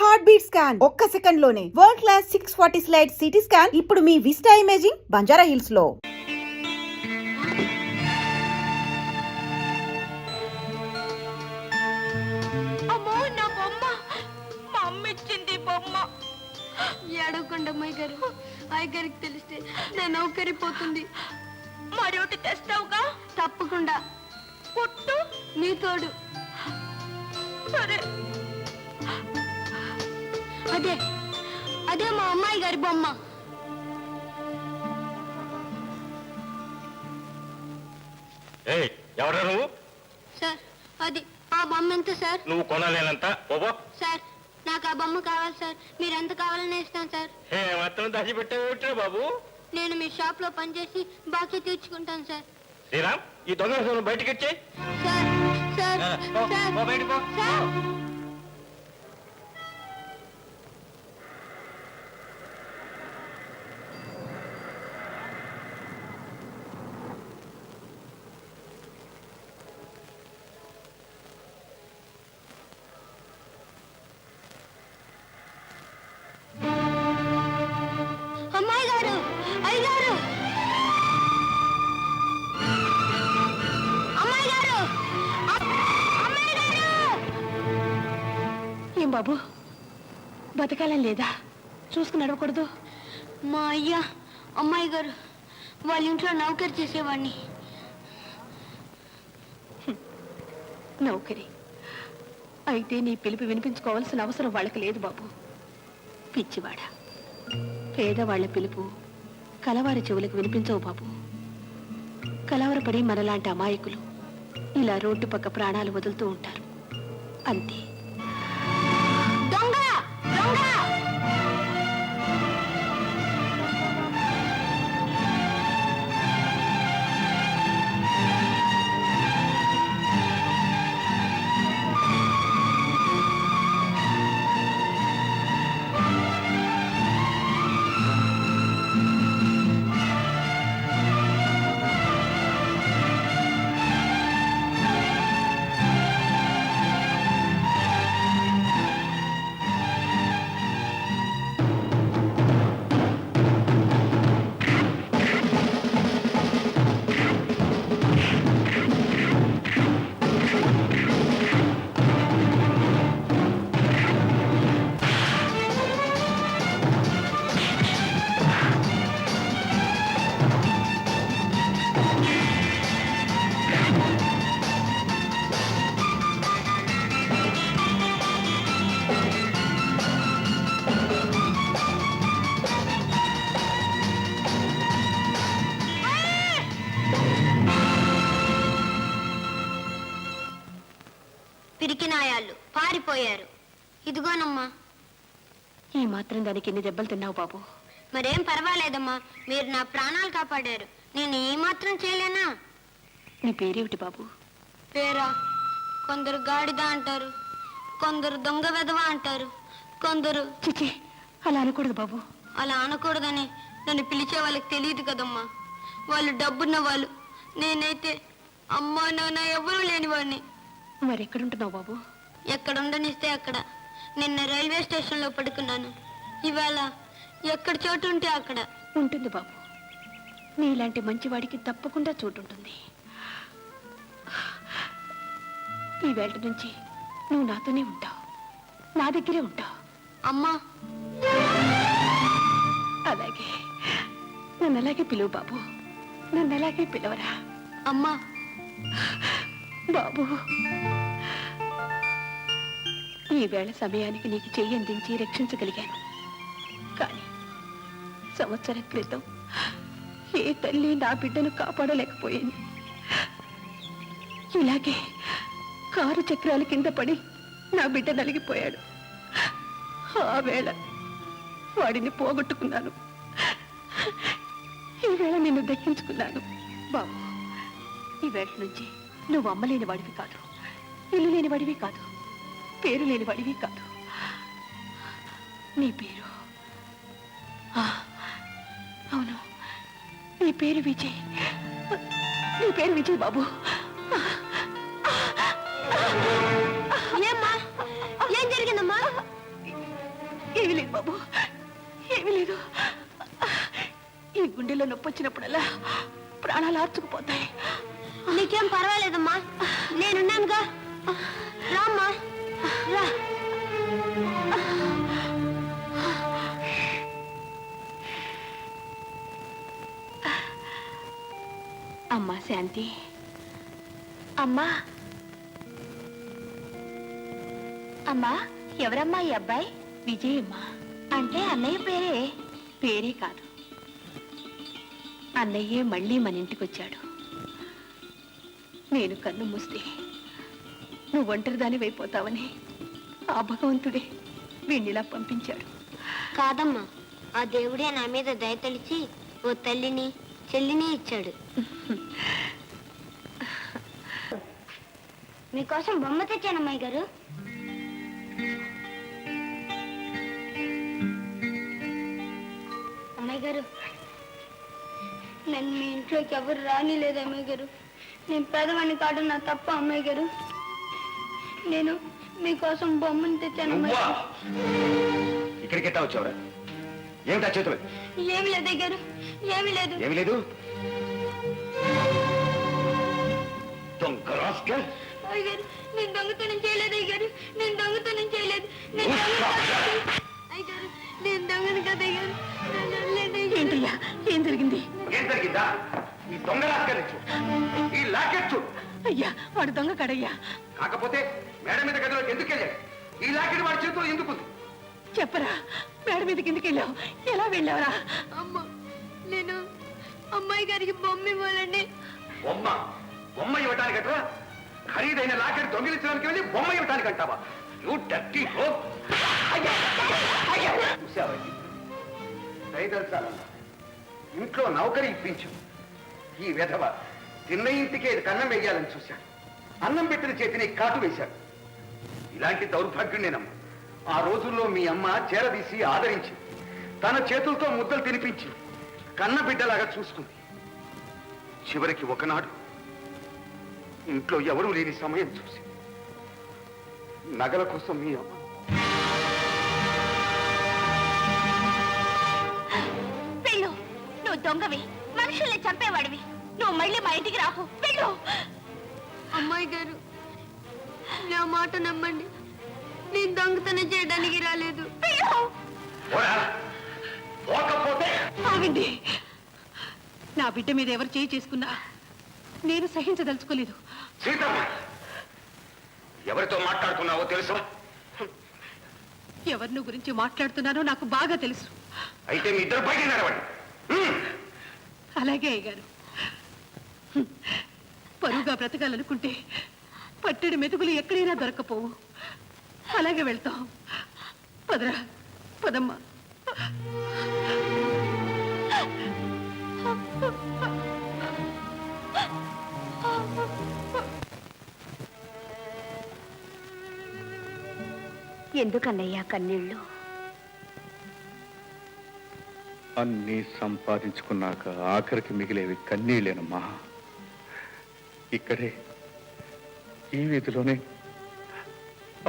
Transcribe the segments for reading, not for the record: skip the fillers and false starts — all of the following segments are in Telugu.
హార్ట్ బీట్ స్కాన్ ఒక్క సెకండ్ లోనే world class 640 slide CT scan ఇప్పుడు మీ విస్టా ఇమేజింగ్ బంజారా హిల్స్ లో. ఏడవకుండా అమ్మాయి గారు, అయ్యగారికి తెలిస్తే నా నౌకరిపోతుంది. మరొకటి తెస్తావుగా? తప్పకుండా. పుట్టు నీ తోడు. సరే. అదే అదే మా అమ్మాయి గారి బొమ్మ. ఎవరా నువ్వు? సార్ అది ఆ బొమ్మ ఎంత సార్? నువ్వు కొనలేనంత. సార్ నాకు ఆ బొమ్మ కావాలి సార్. మీరు ఎంత కావాలని ఇస్తాను సార్. మాత్రం దాచిపెట్టావు బాబు. నేను మీ షాప్ లో పనిచేసి బాకీ తీర్చుకుంటాను సార్. శ్రీరామ్, ఈ దొంగ బయటకి వచ్చే. Sir sir sir sir. అమ్మాయి గారు, అయ్యగారు, అమ్మాయి గారు, అమ్మాయి గారు. ఏం బాబు, బతకాలని లేదా? చూసుకుని నడవకూడదు? మా అయ్యా అమ్మాయి గారు వాళ్ళ ఇంట్లో నౌకరి చేసేవాడిని. నౌకరి అయితే నీ పిలుపు వినిపించుకోవాల్సిన అవసరం వాళ్ళకి లేదు బాబు. పిచ్చివాడ, పేదవాళ్ల పిలుపు కలవారి చెవులకు వినిపించవు బాబు. కలవరపడి మనలాంటి అమాయకులు ఇలా రోడ్డు పక్క ప్రాణాలు వదులుతూ ఉంటారు, అంతే. దొంగ దొంగ. పిరికినాయాళ్ళు పారిపోయారు. ఇదిగోనమ్మా. ఈ మాత్రం దానికి ఎన్ని దెబ్బలు తిన్నావు బాబు? మరేం పర్వాలేదమ్మా, మీరు నా ప్రాణాలు కాపాడారు. నేను ఏ మాత్రం చేయలేనా? నీ పేరేమిటి బాబు? పేరా? కొందరు గాడిద అంటారు, కొందరు దొంగ వెధవ అంటారు, కొందరు. చిచి, అలా అనకూడదు బాబు. అలా అనకూడదని నన్ను పిలిచే వాళ్ళకి తెలియదు కదమ్మా. వాళ్ళు డబ్బున్న వాళ్ళు, నేనైతే అమ్మా నాన్న ఎవరూ లేనివాడిని. మరి ఎక్కడుంటున్నావు బాబు? ఎక్కడ ఉండనిస్తే అక్కడ. నిన్న రైల్వే స్టేషన్లో పడుకున్నాను. ఇవాళ ఎక్కడ చోటు ఉంటే అక్కడ. ఉంటుంది బాబు, నీలాంటి మంచివాడికి తప్పకుండా చోటుంటుంది. ఈ వేళ నుంచి నువ్వు నాతోనే ఉంటావు, నా దగ్గరే ఉంటావు. అమ్మా. అలాగే నన్ను అలాగే పిలువు బాబు, నన్ను అలాగే పిలవరా. అమ్మా. బాబు, ఈ వేళ సమయానికి నీకు చెయ్యి అందించి రక్షించగలిగాను. కానీ సంవత్సరం క్రితం ఏ తల్లి నా బిడ్డను కాపాడలేకపోయింది. ఇలాగే కారు చక్రాల కింద పడి నా బిడ్డ నలిగిపోయాడు. ఆ వేళ వాడిని పోగొట్టుకున్నాను, ఈ వేళ నిన్ను దక్కించుకున్నాను. బాబు, ఈ వేళ నుంచి నువ్వు అమ్మలేని వాడివి కాదు, ఇల్లు లేని వాడివి కాదు, పేరు లేని వాడివి కాదు. నీ పేరు, అవును, నీ పేరు విజయ్. నీ పేరు విజయ్ బాబు. ఏమ్మా, ఏం జరిగిందమ్మా? బాబు, ఏమీ లేదు. ఈ గుండెలో నొప్పి వచ్చినప్పుడల్లా ప్రాణాలు ఆర్చుకుపోతాయి. నీకేం పర్వాలేదమ్మా, నేనున్నానుగా. రామ్మా, రా. అమ్మా శాంతి, అమ్మా. అమ్మా, ఎవరమ్మా ఈ అబ్బాయి? విజయమ్మా. అంటే అన్నయ్య పేరే? పేరే కాదు, అన్నయ్యే మళ్ళీ మన ఇంటికొచ్చాడు. నేను కన్ను మూస్తే నువ్వు ఒంటరిదానివైపోతావని ఆ భగవంతుడే వీణ్ణిలా పంపించాడు. కాదమ్మా, ఆ దేవుడే నా మీద దయ తలిచి ఓ తల్లిని చెల్లిని ఇచ్చాడు. మీకోసం బొమ్మ తెచ్చాను అమ్మాయి గారు. అమ్మాయి గారు, నన్ను మీ ఇంట్లోకి ఎవరు రానిలేదు అమ్మాయి గారు. నేను పేదవాడిని కాదు, నా తప్ప అమ్మాయి గారు. నేను మీకోసం బొమ్మను తెచ్చాను అమ్మాయి గారు. ఇక్కడికి ఎట్టా వచ్చావురా? ఏమిటా చేతులు? ఏమి లేదు అయ్య గారు, ఏమి లేదు. ఏమి లేదు? దొంగ రాస్కెల్. అయ్య గారు, నేను దొంగతనం చేయలేదు అయ్య గారు, నేను దొంగతనం చేయలేదు. నేను అయ్య గారు, నేను దొంగను కదా అయ్య గారు. ఏంటయ్యా, ఏం జరిగింది? ఏం జరిగిందా? ఈ దొంగ రాస్కెల్ ఈ లాకెట్ చూడు. అయ్యా, వాడు దొంగ కడయ్యా. కాకపోతే మేడ మీద గదిలోకి ఎందుకు వెళ్ళాడు? ఈ లాకెట్ వాడి చేతిలో ఎందుకుంది? చెప్పరా, మేడ మీద కిందకి వెళ్ళావు, ఎలా వెళ్ళావరా? అమ్మ, నేను అమ్మాయి గారికి బొమ్మ ఇవ్వాలండి. బొమ్మ? బొమ్మ ఇవ్వటానికట్రా? ఖరీదైన లాకెట్ దొంగిలించడానికి వెళ్ళి బొమ్మ ఇవ్వటానికి అంటావా? You dirty rogue. చూసావండి, దయదల్చాలన్నా ఇంట్లో నౌకరి ఇప్పించు. ఈ విధవ తిన్న ఇంటికే కన్నం వేయాలని చూశాడు. అన్నం పెట్టిన చేతిని కాటు వేశాడు. ఇలాంటి దౌర్భాగ్యుణ్ణేనమ్మా ఆ రోజుల్లో మీ అమ్మ చేరదీసి ఆదరించి తన చేతులతో ముద్దలు తినిపించి కన్న బిడ్డలాగా చూసుకుంది. చివరికి ఒకనాడు ఇంట్లో ఎవరూ లేని సమయం చూసి నగల కోసం మీ అమ్మ వెళ్ళు, నువ్వు దొంగవి, మనుషుల్ని చంపేవాడివి. నువ్వు మళ్ళీ మా ఇంటికి రాకు, వెళ్ళు. అమ్మాయి గారు, నా మాట నమ్మండి, నేను దొంగతనం చేయడానికి రాలేదు. ఆగండి, నా బిడ్డ మీద ఎవరు చేయి చేసుకున్నా నేను సహించదలుచుకోలేదు. సీతమ్మ, ఎవరితో మాట్లాడుతున్నావో తెలుసా? ఎవరిని గురించి మాట్లాడుతున్నానో నాకు బాగా తెలుసు. అయితే మీ ఇద్దరు బయట నడవండి. అలాగే అయ్యగారు, పరువుగా బ్రతకాలనుకుంటే పట్టెడు మెతుకులు ఎక్కడైనా దొరకపోవు. అలాగే వెళ్తాం. పదరా, పదమ్మా. ఎందుకన్నయ్యా కన్నీళ్ళు? అన్నీ సంపాదించుకున్నాక ఆఖరికి మిగిలేవి కన్నీళ్ళేనమ్మా. ఇక్కడే ఈ వీధిలోనే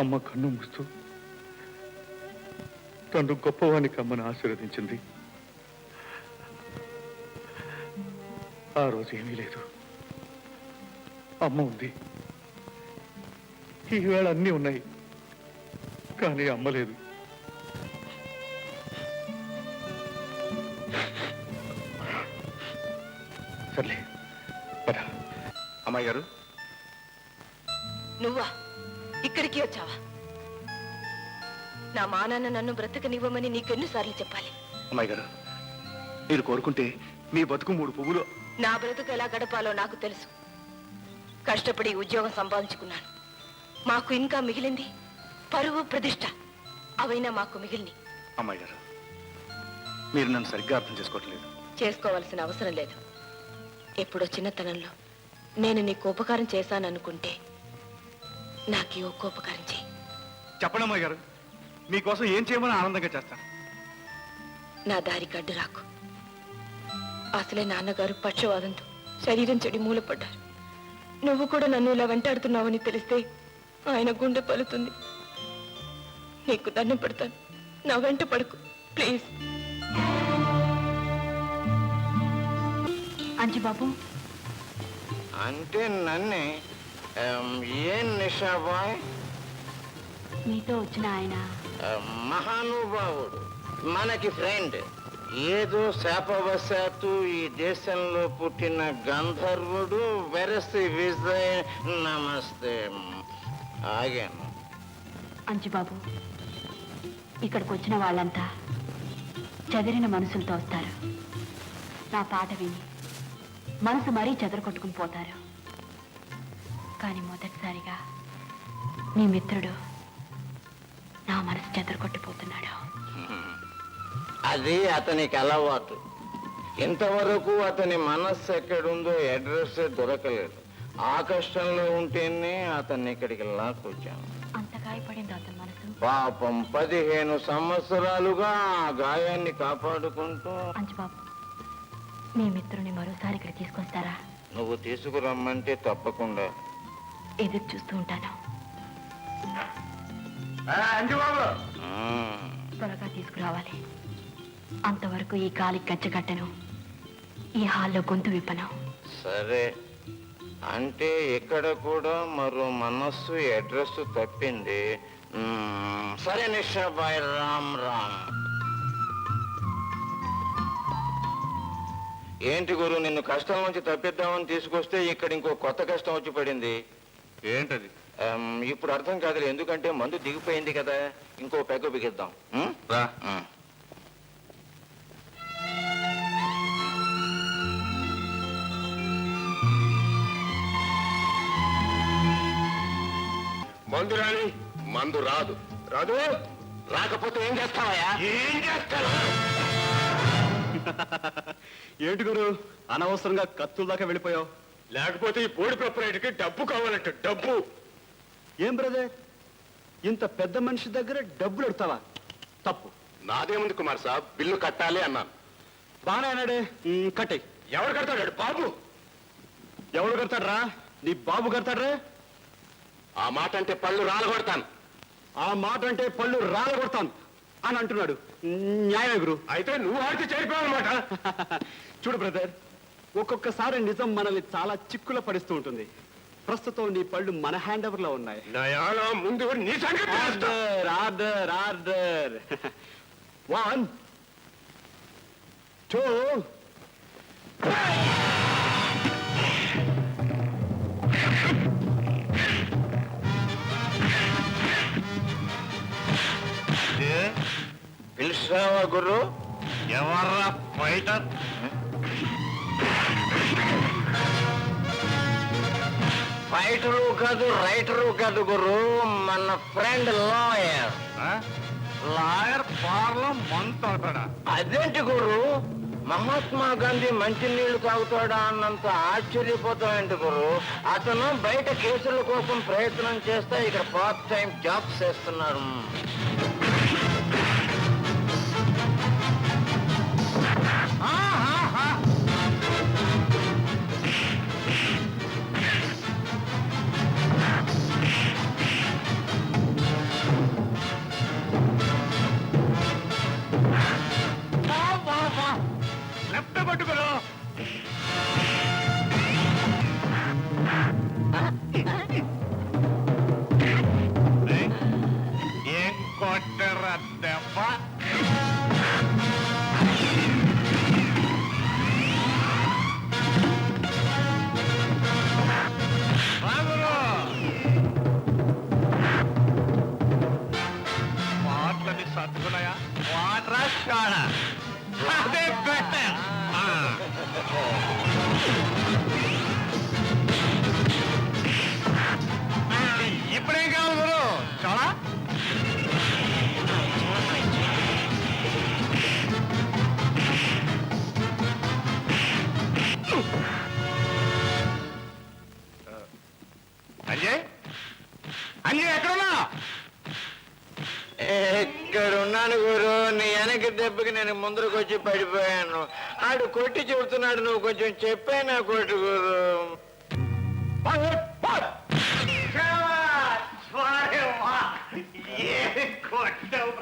అమ్మ కన్ను మూస్తూ తండ్రి గొప్పవానికి అమ్మను ఆశీర్వదించింది. ఆ రోజు ఏమీ లేదు, అమ్మ ఉంది. ఈవేళ అన్నీ ఉన్నాయి, కానీ అమ్మ లేదు. సర్లే, పద. అమ్మాయి గారు, నువ్వా ఇక్కడికి వచ్చావా? నా మానాన్న నన్ను బ్రతకనివ్వమని నీకెన్నిసార్లు చెప్పాలి? అమ్మాయి గారు, మీరు కోరుకుంటే మీ బతుకు 3 పువ్వులు. నా బ్రతుకు ఎలా గడపాలో నాకు తెలుసు. కష్టపడి ఉద్యోగం సంపాదించుకున్నాను. మాకు ఇంకా మిగిలింది పరువు, ప్రతిష్ట. అవైనా మాకు మిగిలిని. అమ్మాయి గారు, మీరు నన్ను సరిగ్గా అర్థం చేసుకోవట్లేదు. చేసుకోవాల్సిన అవసరం లేదు. ఎప్పుడో చిన్నతనంలో నేను నీకు ఉపకారం చేశాననుకుంటే నాకు ఈ ఒక్క ఉపకారం చేయి. చెప్పండి అమ్మాయి గారు, మీకోసం ఏం చేయమని ఆనందంగా చేస్తాను. నా దారికి అడ్డు రాకు. అసలే నాన్నగారు పక్షవాదంతో శరీరం చెడి మూలపడ్డారు. నువ్వు కూడా నన్ను ఇలా వెంటాడుతున్నావని తెలిస్తే ఆయన గుండె పలుతుంది. నీకు దండం పెడతాను, నా వెంట పడుకు ప్లీజ్. అంజుబాబు, అంటే నన్నే ఏం నిషాబాయ్? మీతో వచ్చిన ఆయన మహానుభావుడు, మనకి ఫ్రెండ్. ఏదో శాపవశాత్తు ఈ దేశంలో పుట్టిన గంధర్వుడు వెరసి విజయ్. నమస్తే. ఆగాను. అంజుబాబు, ఇక్కడికి వచ్చిన వాళ్ళంతా చెదిరిన మనసులతో వస్తారు. నా పాట విని మనసు మరీ చెదరగొట్టుకుని పోతారు. కానీ మొదటిసారిగా నీ మిత్రుడు నా మనసు చెదరగొట్టిపోతున్నాడు. అది అతనికి అలవాటు. ఇంతవరకు అతని మనస్సు ఎక్కడుందో అడ్రస్ దొరకలేదు. ఆ కష్టంలో ఉంటేనే అతన్ని ఇక్కడికి లాక్కొచ్చాను. అంత గాయపడింది అతని మనసు. పాపం 15 సంవత్సరాలుగా ఆ గాయాన్ని కాపాడుకుంటూ. అంజుబాబు, మీ మిత్రుని మరోసారి ఇక్కడ తీసుకొస్తారా? నువ్వు తీసుకురమ్మంటే తప్పకుండా. ఎదురు చూస్తూ ఉంటాను. అంజుబాబు, త్వరగా తీసుకురావాలి. అంతవరకు ఈ గాలి గచ్చగట్టను, ఈ హాల్లో గొంతు విప్పను. సరే, అంటే ఇక్కడ కూడా మరో మనస్సు అడ్రస్ తప్పింది. సరే నిషాబాయ్, రామ్ రామ్. ఏంటి గురు, నిన్ను కష్టం నుంచి తప్పిద్దామని తీసుకొస్తే ఇక్కడ ఇంకో కొత్త కష్టం వచ్చి పడింది. ఏంటది? ఇప్పుడు అర్థం కాదులే, ఎందుకంటే మందు దిగిపోయింది కదా. ఇంకో పెగ్గ బిగిద్దాం. రా. మందు రాని మందు రాదు. రాదు. రాకపోతే ఏం చేస్తావయ్యా? ఏం చేస్తాను? ఏంటి గురు, అనవసరంగా కత్తుల దాకా వెళ్ళిపోయావు? లేకపోతే ఈ బోర్డు ప్రొపరేటర్కి డబ్బు కావాలంట. డబ్బు. ఏం బ్రదర్, ఇంత పెద్ద మనిషి దగ్గర డబ్బులు ఎడతావా? తప్పు. నాదేముంది కుమార్ సాబ్, బిల్లు కట్టాలి అన్నాను. బాగానే అన్నాడే. కట్టే. ఎవరు కడతాడు? బాబు. ఎవడు కడతాడ్రా? నీ బాబు కడతాడ్రా? ఆ మాట అంటే పళ్ళు రాలగొడతాను. ఆ మాట అంటే పళ్ళు రాలగొడతాను అని అంటున్నాడు. న్యాయమే గురు. అయితే నువ్వు ఆడితే చేరిపోవాలన్నమాట. చూడు బ్రదర్, ఒక్కొక్కసారి నిజం మనల్ని చాలా చిక్కుల పడిస్తూ ఉంటుంది. ప్రస్తుతం నీ పళ్ళు మన హ్యాండ్ ఓవర్ లో ఉన్నాయి. నయాలా ముందు నీ సంగతి చేస్తా. Order order order. 1 2 పిలిచావా గురు? ఎవర్రా ఫైటర్? ఫైటరు కాదు, రైటరు కాదు గురు, మన ఫ్రెండ్ లాయర్. లాయర్ పార్లో మంతాడా? అదేంటి గురు, మహాత్మా గాంధీ మంచినీళ్లు తాగుతాడా అన్నంత ఆశ్చర్యపోతాయండి గురు. అతను బయట కేసుల కోసం ప్రయత్నం చేస్తే ఇక్కడ పార్ట్ టైం జాబ్ చేస్తున్నాడు. లెఫ్ట్ పట్టుకోరు. ఏం కొట్టరా దెబ్బ? మాటలని సర్దుకున్నాయా? వాటరా షాడా? అదే బెటర్. ఇప్పుడేం కావాలి గురు? చాలా అంజయ్, అంజయ్ ఎక్కడున్నా? ఎక్కడున్నాను గురు, నీ వెనక దెబ్బకి నేను ముందరకు వచ్చి పడిపోయాను. ఆడు కొట్టి చెబుతున్నాడు, నువ్వు కొంచెం చెప్పేనా కొట్టు గురు. కొట్టావు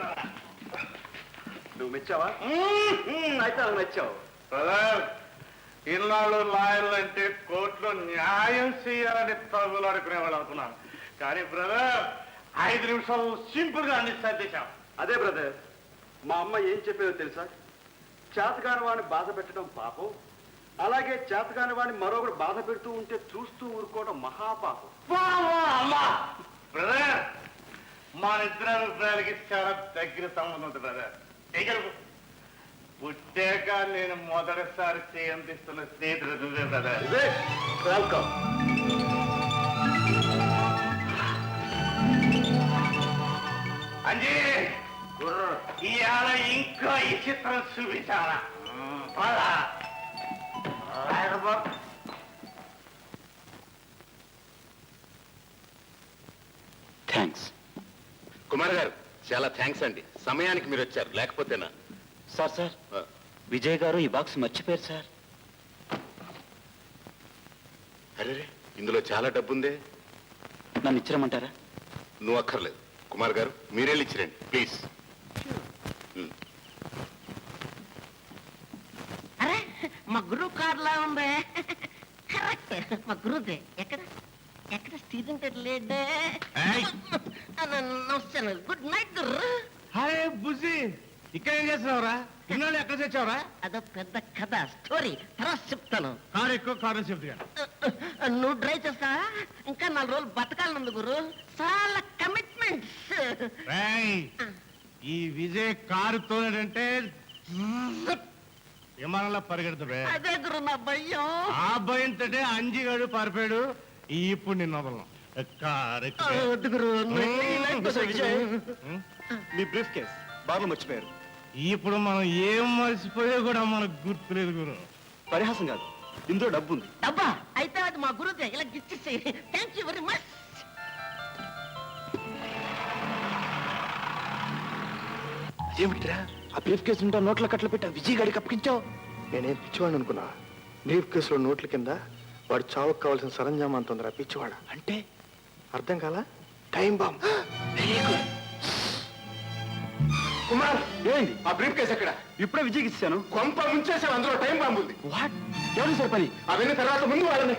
నువ్వు మెచ్చావా? అయితే నాకు నచ్చావు. బ్రదర్, ఇన్నాళ్ళు లాయర్లు అంటే కోర్టులో న్యాయం చేయాలని తగులాడుకునే వాళ్ళు అనుకున్నాను. కానీ బ్రదర్ 5 నిమిషాలు సింపుల్ గా అన్ని సర్దేశాం. అదే బ్రదర్, మా అమ్మ ఏం చెప్పేదో తెలుసా? చేతకాని వాడిని బాధ పెట్టడం పాపం, అలాగే చేతకాని వాడిని మరొకరు బాధ పెడుతూ ఉంటే చూస్తూ ఊరుకోవడం మహాపాపం. అమ్మా బ్రదర్, మా ఇద్దరు అభిప్రాయాలకి చాలా దగ్గర సంబంధం ఉంది బ్రదర్. ఇక్కడ పుట్టాక నేను మొదటిసారి చేయందిస్తున్న స్నేహితుడు బ్రదర్. వెల్కమ్. అంజీ, ఇవాళ ఇంకా ఈ చిత్రం చూపించాలా? థ్యాంక్స్. కుమార్ గారు, చాలా థ్యాంక్స్ అండి. సమయానికి మీరు వచ్చారు, లేకపోతేనా? సార్ విజయ్ గారు ఈ బాక్స్ మర్చిపోయారు సార్. అరే, ఇందులో చాలా డబ్బుందే. నన్ను ఇచ్చిరమంటారా? నువ్వు అక్కర్లేదు. కుమార్ గారు, మీరెళ్ళి ఇచ్చిరండి ప్లీజ్. అరే, మా గురువు కార్లా ఉంది. కరెక్ట్, మా గురువుదే. ఎక్కడ ఎక్కడ స్టీరింగ్ లేదే. నమస్తే, గుడ్ నైట్ గురు. హాయ్ బుజ్జి, ఇక్కడ ఏం చేస్తున్నావురా? ఇన్నాళ్ళు ఎక్కడ తెచ్చావురా? అదో పెద్ద కథ, స్టోరీ తర్వాత చెప్తాను. కారు ఎక్కువ కారు చెప్తా. నువ్వు డ్రైవ్ చేస్తావా? ఇంకా 4 రోజులు బతకాలనుంది గురు, చాలా కమిట్మెంట్స్. ఈ విజయ్ కారు తోలేడంటే విమానంలో పరిగెడుతుడే. అదే గురు నా భయం. ఆ భయంతో అంజిగాడు పరిపాడు. ఇప్పుడు నిన్ను వదలను. వద్దు గురు. మీ బ్రీఫ్ కేస్ బార్లో మర్చిపోయారు. ఇప్పుడు మనం ఏం మర్చిపోయా కూడా మనకు గుర్తులేదు గురు. పరిహాసం కాదు, ఇందులో డబ్బు ఉంది. అబ్బా, అయితే అది మా గురువుదే. ఇలా గిచ్చేసి థ్యాంక్ యూ వెరీ మచ్. ఏమిటిరా ఆ బ్రీఫ్ కేసు ఉంటా నోట్ల కట్టలు పెట్టి విజయ్ గారికి అప్పగించావు? నేనేం పిచ్చివాడు అనుకున్నా? బ్రీఫ్ కేసులో నోట్ల కింద వాడు చావుకు కావాల్సిన సరంజామా అంత ఉందిరా పిచ్చివాడ. అంటే అర్థం కాలా? Time bomb. కుమార్, ఏంటి ఆ బ్రీఫ్ కేసు ఎక్కడ? ఇప్పుడే విజయ్కి ఇచ్చాను. కొంప ముంచేసావు, అందులో టైం బాంబు ఉంది. వాట్? ఎవరు సార్ పని? అవన్నీ తర్వాత ముందు వాళ్ళని.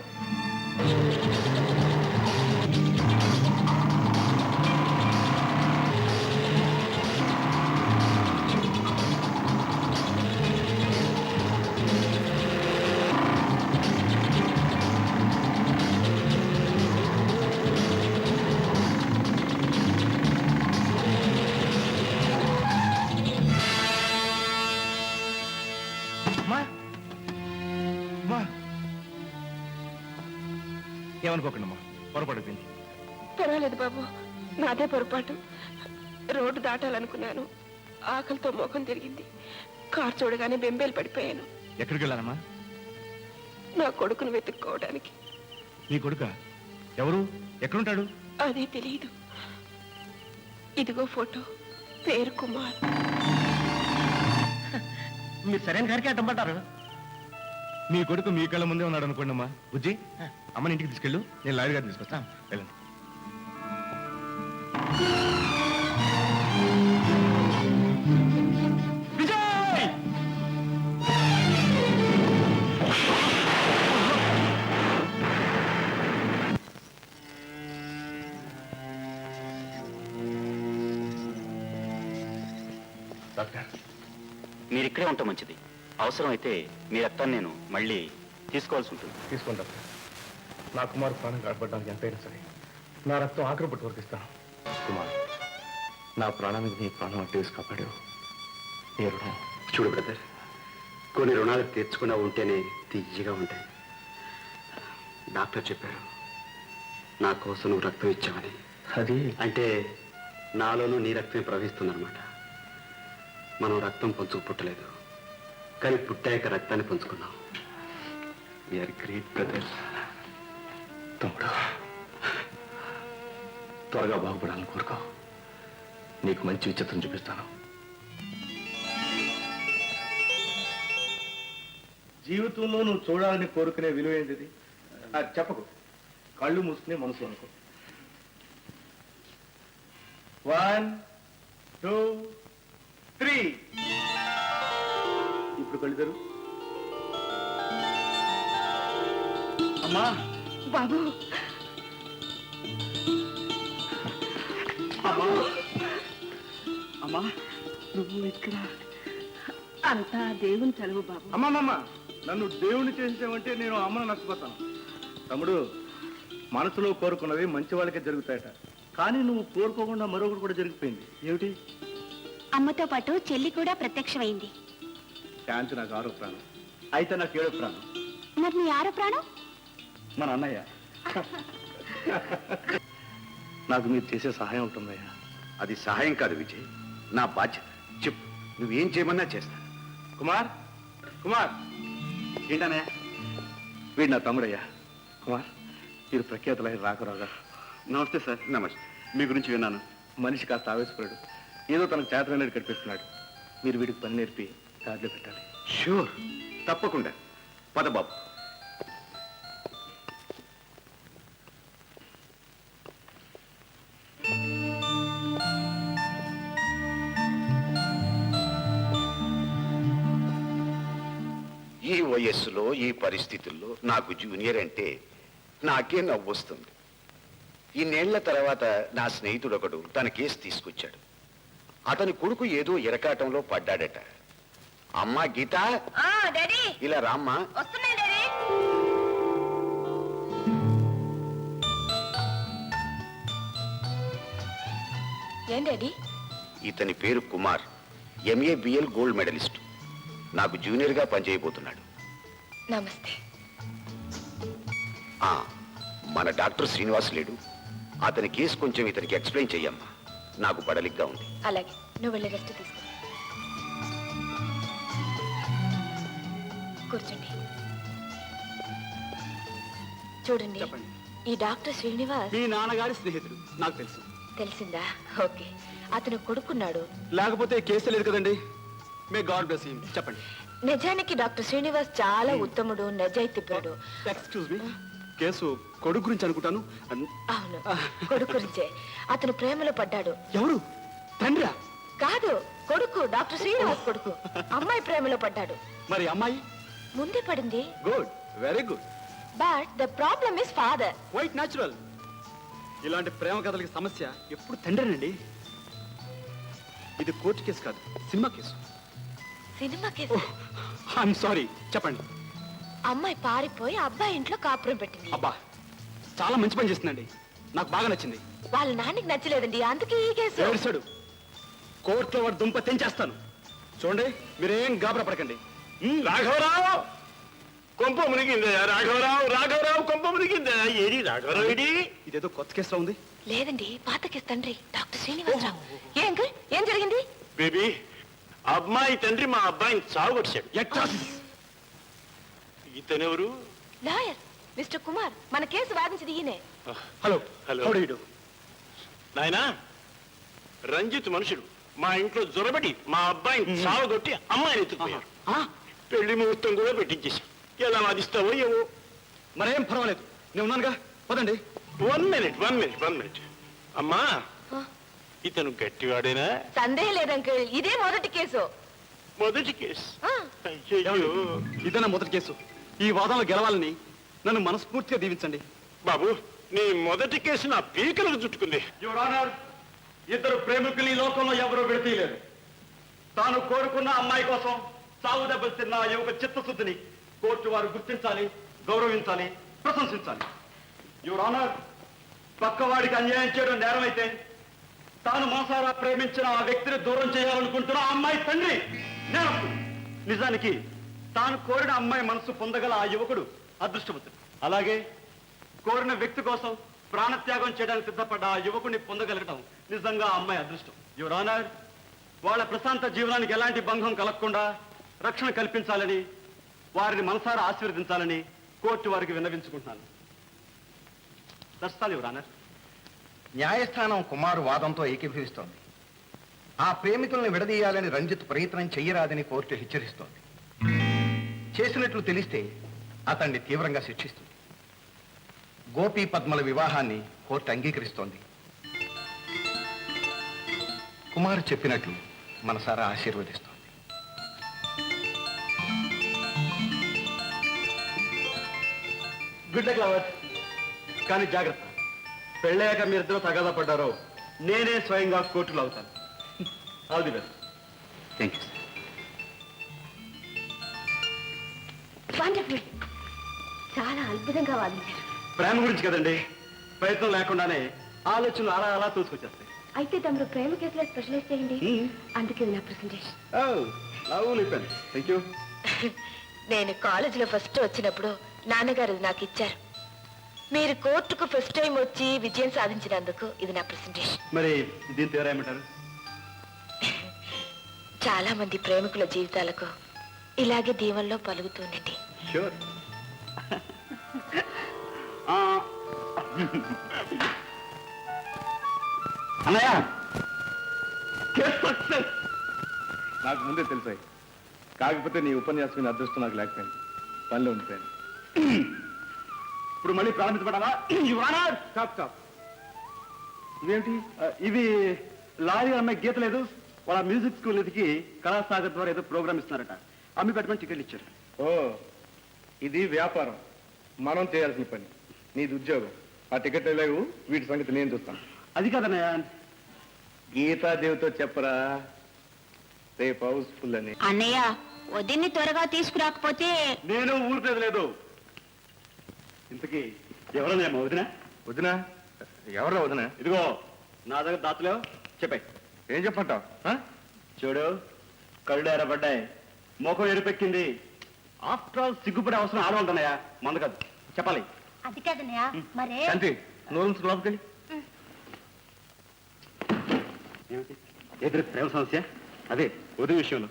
ఏమనుకోకండమ్మా, పొరపడుతుంది. పర్వాలేదు బాబు, నాదే పొరపాటు. రోడ్డు దాటాలనుకున్నాను, ఆకలితో మోకం తిరిగింది. కారు చూడగానే బెంబేలు పడిపోయాను. ఎక్కడికి వెళ్ళాలమ్మా? నా కొడుకును వెతుక్కోవడానికి. నీ కొడుక ఎవరు? ఎక్కడుంటాడు? అదే తెలియదు. ఇదిగో ఫోటో, పేరు కుమార్. మీరు సరైన గారికి అడ్డంపడ్డారు. మీ కొడుకు మీ కళ్ళ ముందే ఉన్నాడు అనుకోండి అమ్మా. బుజ్జి, అమ్మని ఇంటికి తీసుకెళ్ళు, నేను లాయర్ గారిని తీసుకొస్తాను. వెళ్ళండి. డాక్టర్, మీరు ఇక్కడే ఉంటాం మంచిది. అవసరం అయితే మీ రక్తాన్ని నేను మళ్ళీ తీసుకోవాల్సి ఉంటుంది. తీసుకుంటాం. నా కుమార్ ప్రాణం కాపాడడానికి ఎంతైనా సరే నా రక్తం ఆఖరి పట్టు వరకు ఇస్తాను. కుమార్, నా ప్రాణానికి నీ ప్రాణం అట్టేసి కాపాడావు. నీ రుణం. చూడు బ్రదర్, కొన్ని రుణాలు తీర్చుకున్నా ఉంటేనే తీయగా ఉంటాయి. డాక్టర్ చెప్పారు నా కోసం నువ్వు రక్తం ఇచ్చావని. అది అంటే నాలోనూ నీ రక్తమే ప్రవహిస్తుందన్నమాట. మనం రక్తం పంచుకు పుట్టలేదు, కానీ పుట్టాక రక్తాన్ని పంచుకున్నాం. We are great brothers. తమ్ముడు, త్వరగా బాగుపడాలని కోరుకో. నీకు మంచి విచిత్రం చూపిస్తాను. జీవితంలో నువ్వు చూడాలని కోరుకునే విలువ ఏంటిది? చెప్పకు, కళ్ళు మూసుకునే మనసు అనుకో. 1 2 3 కళ్ళు అమ్మా. బాబు అమ్మా అమ్మా నువ్వు ఇక్కడ. అంతా దేవుని చదువు బాబు. అమ్మమ్మమ్మ, నన్ను దేవుని చేసేవంటే నేను అమ్మను నష్టపోతాను. తమ్ముడు, మనసులో కోరుకున్నవి మంచి వాళ్ళకే జరుగుతాయట, కానీ నువ్వు కోరుకోకుండా మరొకటి కూడా జరిగిపోయింది. ఏమిటి? అమ్మతో పాటు చెల్లి కూడా ప్రత్యక్షమైంది. శాంతి నాకు 6వ ప్రాణం, అయితే నాకు 7వ ప్రాణం. మరి నీ 6వ ప్రాణం? మన అన్నయ్య. నాకు మీరు చేసే సహాయం ఉంటుందయ్యా. అది సహాయం కాదు విజయ్, నా బాధ్యత. చెప్పు, నువ్వేం చేయమన్నా చేస్తాను. కుమార్, కుమార్. ఏంటనే? వీడు నా తమ్ముడయ్యా. కుమార్, మీరు ప్రఖ్యాతులై రాకరాగా. నమస్తే సార్. నమస్తే. మీ గురించి విన్నాను. మనిషి కాస్త ఆవేశపడాడు, ఏదో తనకు చేతనైనది కనిపిస్తున్నాడు. మీరు వీడికి పని నేర్పి దారిలో పెట్టాలి. షూర్, తప్పకుండా. పద బాబు. ఈ వయస్సులో ఈ పరిస్థితుల్లో నాకు జూనియర్ అంటే నాకే నవ్వొస్తుంది. ఇన్నేళ్ల తర్వాత నా స్నేహితుడొకడు తన కేసు తీసుకొచ్చాడు. అతని కొడుకు ఏదో ఇరకాటంలో పడ్డాడట. అమ్మా గీత, ఇలా రామ్మా. ఏం డాడీ? ఇతని పేరు కుమార్, ఎంఏబిఎల్ గోల్డ్ మెడలిస్ట్. నాకు జూనియర్గా పనిచేయబోతున్నాడు. నమస్తే. మన డాక్టర్ శ్రీనివాస్ లేడు, అతని కేసు కొంచెం ఇతనికి ఎక్స్ప్లెయిన్ చెయ్యమ్మా. నాకు బడలిగ్గా ఉంది. అలాగే, నువ్వు వెళ్ళి రెస్ట్ తీసుకో. కూర్చోండి. చూడండి, ఈ డాక్టర్ శ్రీనివాస్ మీ నాన్నగారి స్నేహితుడు, నాకు తెలుసు. తెలిసిందా? ఓకే. అతను కొడుకున్నాడు. లేకపోతే కేసు లేదు కదండి. May God bless him. చెప్పండి. నిజానికి డాక్టర్ శ్రీనివాస్ చాలా ఉత్తముడు, నిజాయితీపరుడు. ఎక్స్క్యూజ్ మీ, కేసు కొడుకు గురించి అనుకుంటాను. అవును, కొడుకు గురించే. అతను ప్రేమలో పడ్డాడు. ఎవరు? తండ్రా? కాదు, కొడుకు, డాక్టర్ శ్రీనివాస్ కొడుకు. అమ్మాయి ప్రేమలో పడ్డాడు. మరి అమ్మాయి ముందే పడింది. Good, very good. But the problem is father. Quite natural. ఇలాంటి ప్రేమ కథలకి సమస్య ఎప్పుడు తండ్రినండి. ఇది కోర్టు కేసు కాదు, cinema case. Cinema case? I'm sorry, చెప్పండి. అమ్మాయి పారిపోయి అబ్బాయి ఇంట్లో కాపురం పెట్టింది. అబ్బా, చాలా మంచి పని చేస్తుందండి, నాకు బాగా నచ్చింది. వాళ్ళ నాన్నకి నచ్చలేదండి, అందుకే ఈ కేసు. ఏడుస్తాడు. కోర్టులో వాడు దుంప తెంచేస్తాను. చూడండి, మీరేం గాబరా పడకండి. రాఘవరావు, కొంప మునిగిందా? రాఘవరావు, రాఘవరావు, కొంప మునిగిందా? ఏడి రాఘవరావు? ఏడి? ఇదేదో కొత్త కేసులో ఉంది. లేదండి, పాత కేసు తండ్రి డాక్టర్ శ్రీనివాసరావు. ఏ అంకుల్, ఏం జరిగింది? బేబీ, అమ్మాయి తండ్రి మా అబ్బాయిని చావుకొచ్చాడు. ఇతనెవరు? Lawyer mister Kumar. మన కేసు వాదించింది ఈయనే. Hello. Hello. How do you do? నాయనా, రంజిత్ మనుషుడు మా ఇంట్లో జొరబడి మా అబ్బాయిని చావగొట్టి అమ్మాయిని ఎత్తుకుపోయారు. పెళ్లి ముహూర్తం కూడా పెట్టించేశాం. ఎలా వాదిస్తావో ఏవో. మరేం పర్వాలేదు, నేను ఉన్నానుగా. పదండి. 1 మినిట్. అమ్మా, ఇతను గట్టివాడేనా? సందేహం లేదు అంకుల్, ఇదే మొదటి కేసు. మొదటి కేసు? ఆ, అయ్యయ్యో. ఇదే నా మొదటి కేసు. ఈ వాదనలో గెలవాలని నన్ను మనస్ఫూర్తిగా దీవించండి. బాబు, నీ మొదటి కేసు నా పీకలకు చుట్టుకుంది. యువర్ ఆనర్, ఇద్దరు ప్రేమికులు ఈ లోకంలో ఎవరూ విడతీయలేరు. తాను కోరుకున్న అమ్మాయి కోసం సాగు దెబ్బలు తిన్న ఆ యువక చిత్తశుద్ధిని కోర్టు వారు గుర్తించాలి, గౌరవించాలి, ప్రశంసించాలి. యువర్ ఆనర్, పక్కవాడికి అన్యాయం చేయడం నేరమైతే తాను మనసారా ప్రేమించిన ఆ వ్యక్తిని దూరం చేయాలనుకుంటున్న ఆ అమ్మాయి తండ్రి నేరస్తుడు. నిజానికి తాను కోరిన అమ్మాయి మనసు పొందగల ఆ యువకుడు అదృష్టవంతుడు. అలాగే కోరిన వ్యక్తి కోసం ప్రాణత్యాగం చేయడానికి సిద్ధపడ్డ ఆ యువకుడిని పొందగలగడం నిజంగా ఆ అమ్మాయి అదృష్టం. యువర్ ఆనర్, వాళ్ళ ప్రశాంత జీవనానికి ఎలాంటి భంగం కలగకుండా రక్షణ కల్పించాలని, వారిని మనసారా ఆశీర్వదించాలని కోర్టు వారికి విన్నవించుకుంటున్నాను. దర్శనాలు యువర్ ఆనర్. న్యాయస్థానం కుమారు వాదంతో ఏకీభవిస్తోంది. ఆ ప్రేమికుల్ని విడదీయాలని రంజిత్ ప్రయత్నం చెయ్యరాదని కోర్టు హెచ్చరిస్తోంది. చేసినట్లు తెలిస్తే అతన్ని తీవ్రంగా శిక్షిస్తుంది. గోపి పద్మల వివాహాన్ని కోర్టు అంగీకరిస్తోంది. కుమారు చెప్పినట్లు మనసారా ఆశీర్వదిస్తోంది. Good luck lover. కానీ జాగ్రత్త, పెళ్ళాక మీరిద్దరూ తగాదా పడ్డారో నేనే స్వయంగా కోర్టులో అవుతాను. All the best. Thank you sir. Wonderful. చాలా అద్భుతంగా వాదించారు. ప్రేమ గురించి కదండి, ప్రయత్నం లేకుండానే ఆలోచనలు అలా అలా తోసుకొచ్చేస్తాయి. అయితే తమరు ప్రేమ కేసులో స్పెషలైజ్ చేయండి. అందుకే నా ప్రెసెంటేషన్. Thank you. నేను కాలేజీలో ఫస్ట్ వచ్చినప్పుడు నాన్నగారు ఇది నాకు ఇచ్చారు. మీరు కోర్టుకు ఫస్ట్ టైం వచ్చి విజయం సాధించినందుకు ఇది నా ప్రెసెంటేషన్. మరి దీని పేరు ఏమంటారు? చాలా మంది ప్రేమికుల జీవితాలకు ఇలాగే దీవెనలో పలుకుతుందండి. షూర్. అన్నయ్య, సక్సెస్. నాకు ముందే తెలిసాయి, కాకపోతే నీ ఉపన్యాసం అదృష్టం నాకు లేకపోయింది, పనిలో ఉండిపోయాను. ఇప్పుడు మళ్ళీ ప్రారంభించబడాలా? ఇవేంటి? ఇది లారీ అమ్మాయి గీత లేదు, వాళ్ళ మ్యూజిక్ స్కూల్ ఎదికి కళాసాగర్ ద్వారా ఏదో ప్రోగ్రామ్ ఇస్తున్నారట, అమ్మి పెట్టమని టికెట్లు ఇచ్చారు. ఓ, ఇది వ్యాపారం, మనం చేయాల్సిన పని. నీది ఉద్యోగం. ఆ టికెట్ లేవు, వీటి సంగతి నేను చూస్తాను. అది కాదన్నయ్య. గీతాదేవితో చెప్పరా రేపు హౌస్ఫుల్ అని. అన్నయ్య, వదిన్ని త్వరగా తీసుకురాకపోతే నేను ఊరుకునేది లేదు. ఇంతకీ ఎవరన్నా వదినా? వదినా? ఎవరా వదినా? ఇదిగో నా దగ్గర దాతలేవు, చెప్పాయి. ఏం చెప్పంటావు? చూడు, కళ్ళు ఎర్రబడ్డాయి, ముఖం ఎరుపెక్కింది. ఆఫ్టర్ ఆల్ సిగ్గుపడే అవసరం ఆడవాళ్ళదన్నయ్యా, మంద కాదు. చెప్పాలి. అది కాదన్నయ్య. మరే శాంతి, నోరు లోపలికి. ఏమిటి ఎదురు ప్రేమ సమస్య? అదే వదిన విషయంలో.